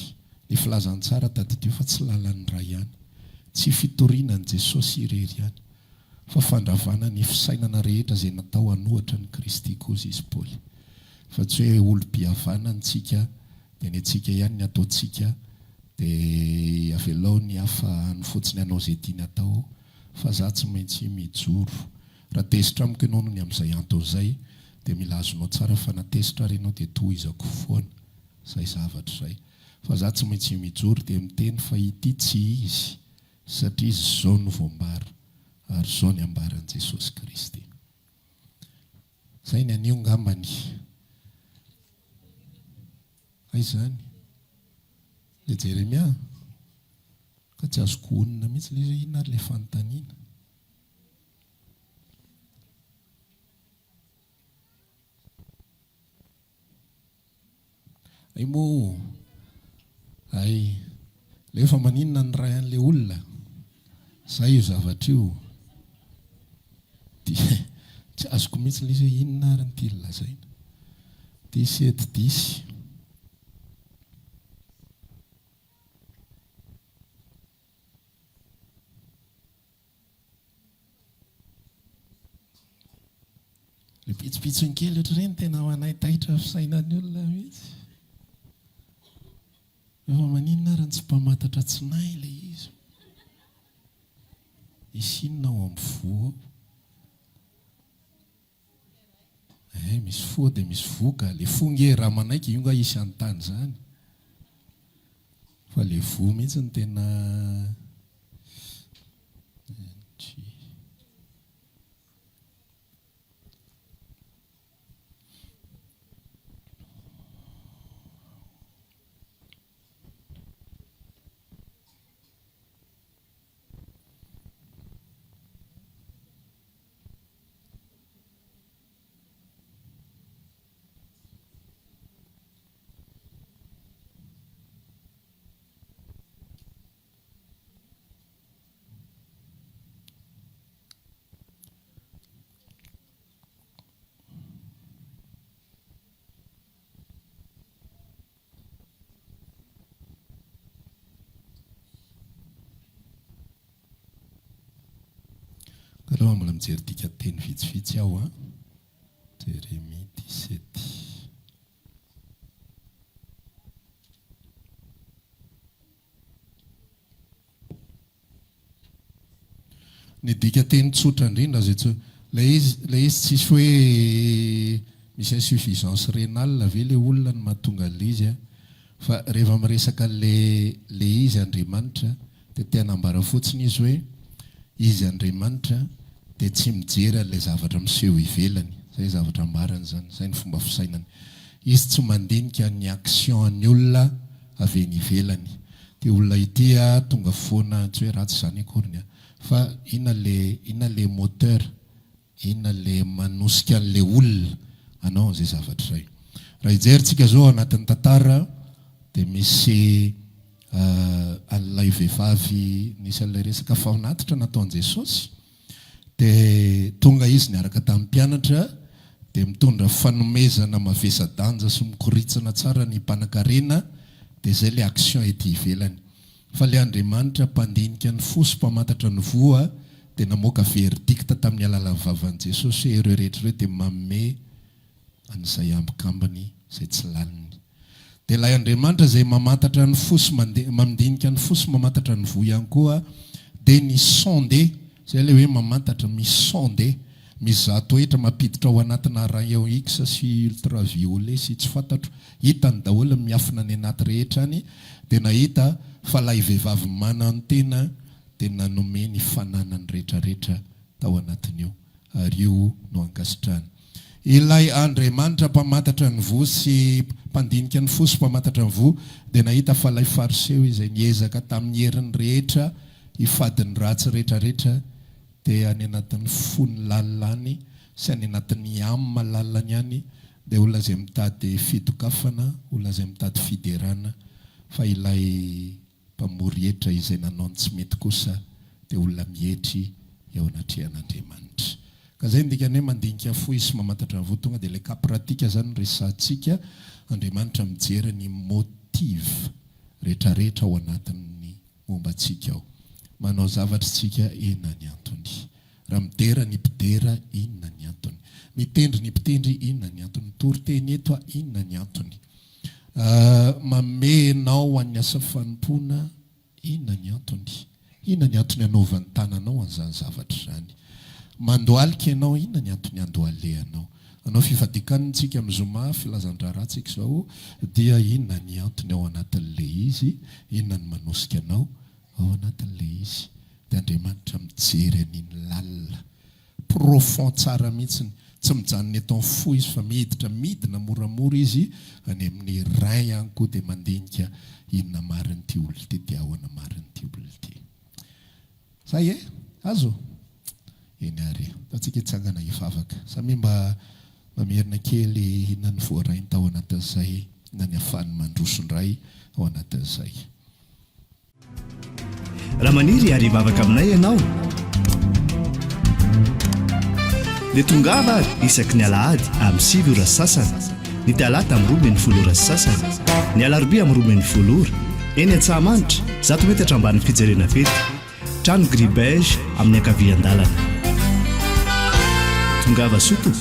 Ny filazantsara tadidio fa tsy lalan'ny ray ihany, tsy fitorianan'i Jesosy irery ihany, fa fandravana ny fisainana rehetra izay natao hanohatra ny Kristy koza izy Paoly. Fa tsy hoe olo-pihavana ntsika dia ny antsika ihany ny ataontsika dia avelao ny hafa ny fotsiny anao izay tiany atao, fa za tsy maintsy mijoro. Raha tezitra amiko ianao no ny amin'izay antony izay dia mila azonao tsara fa natezitra renao dia tohizako foana izay zavatra izay. Fa za tsy maintsy mijoro dia miteny fa ity tsy izy satria izy izao no voambara ary izao ny ambaran'i Jesosy Kristy. Izay ny anio ngambany. Aizany le Jeremia ka tsy azoko onina mihitsy le inona ary le fanontaniana. Ay mo ay le efa maninona ny ray an'le olona zay io zavatra io dia tsy azoko mihitsy le hoe inona ary ny ty lazaina disy edy disy. Le pitsopitsony kely ohatr'ireny tena ho anay tahitra fisainan'ny olona mihitsy. Efa maninona ary ny tsy mpamatatra tsinay ilay izy. Isinona ao amin'ny fo. Misy fo dia misy voka. Le fo nge raha manaiky io nga isy an-tany zany. Fa le vo mihitsy ny tena aloha mbola mijery dika teny vitsivitsy aho a. Jérémie 17. Ny dika teny tsotra indrindra zay ilay izy tsisy hoe misy insuffisance rénale ve le olona ny mahatonga an'ilay izy a, fa rehefa miresaka le izy Andriamanitra dia te-hanambara fotsiny izy hoe izy Andriamanitra dia tsy mijery an'ilay zavatra miseho ivelany. Zay zavatra ambarany zany, zay ny fomba fisainany. Izy tsy mandinika ny action ny olona avy eny ivelany. Dia olona ity a tonga foana tsy hoe ratsy zany akoriny a, fa inona le moteur, inona le manosika an'ilay olona anao zay zavatra izay. Raha hijeritsika zao anatin'ny tantara dia misy an'ilay vehivavy nisy an'ilay resaka faonatitra nataon'i Jesosy. Dia tonga izy niaraka tamin'ny mpianatra dia mitondra fanomezana mavesa-danja sy mikoritsana tsara ny mpanan-karena, dia izay le action ety ivelany. Fa le Andriamanitra mpandinika ny fo sy mpamatatra ny voa dia namoaka verdicta tamin'ny alalan'ny vavan'i Jesosy hoe ireo rehetra ireo dia manome an'izay ambikambany izay tsy laliny. Dia ilay Andriamanitra izay mamantatra ny fo sy mandinika ny fo sy mamantatra ny voa ihany koa dia ny sonde, zay ilay hoe mamantatra misonde misy zatoetra mampiditra ao anatina rayon X sy ultraviolet sy tsy fantatro, hitany daholo miafina ny anaty rehetra any, dia nahita fa lay vehivavy manantena dia nanome ny fananany rehetrarehetra tao anatin'io, ary io no ankasitrany. Ilay Andriamanitra mpamantatra ny vo sy mpandinika ny fo sy mpamantatra ny vo, dia nahita fa lay fariseo izay niezaka tamin'ny herin'ny rehetra hifadiny ratsy rehetrarehetra dia any anatin'ny fony lalany sy any anatin'ny amma lalany any, dia olona izay mitady fidokafana, olona izay mitady fiderana, fa ilay mpamory hetra izay nanao ny tsy mety kosa dia olona mihetry eo anatrehan'Andriamanitra. Ka zay ndikany hoe mandinika fo izy mamantatra ny vo, tonga dia ilay cas pratika zany resantsika, Andriamanitra mijery ny motive rehetrarehetra ao anatin'ny mombantsika ao. Manao zavatra tsika, inona ny antony? Raha midera ny mpidera, inona ny antony? Mitendry ny mpitendry, inona ny antony? Toriteny eto, inona ny antony? Mamenao an'ny asa fanompoana, inona ny antony? Inona ny antony anaovan'ny tananao an'izany zavatra zany? Mandoalika ianao, inona ny antony andoaleanao? Anao fifadikanintsika amin'ny zoma filazan-draharaha ratsika izao, dia inona ny antony ao anatin'ilay izy? Inona ny manosika anao ao anatin'ilay izy? Dia Andriamanitra mijery an'iny lalina profond tsara mihitsiny, tsy mijanony eto amin'ny fo izy fa miditra midina moramora izy any amin'ny ray ihany koa, dia mandinika inona marin'ity olona ity, dia ahoana marin'ity olona ity. Zay azo? Eny ary, tatsika hitsangana hivavaka. Samy mba mamerina kely inona ny voarainy tao anatin'izay, na ny ahafahany mandrosondray ao anatin'izay. Raha maniry ary hivavaka aminay ianao, dia tongava ary isaky ny alahady amin'ny 7 ora sasany, ny talata amin'ny 12 ora sasany, ny alarobia amin'ny 12 ora, eny Antsahamanitra 100 metatra ambany fijerena fety, trano Gribege amin'ny ankavian-dalana. Tongava soto.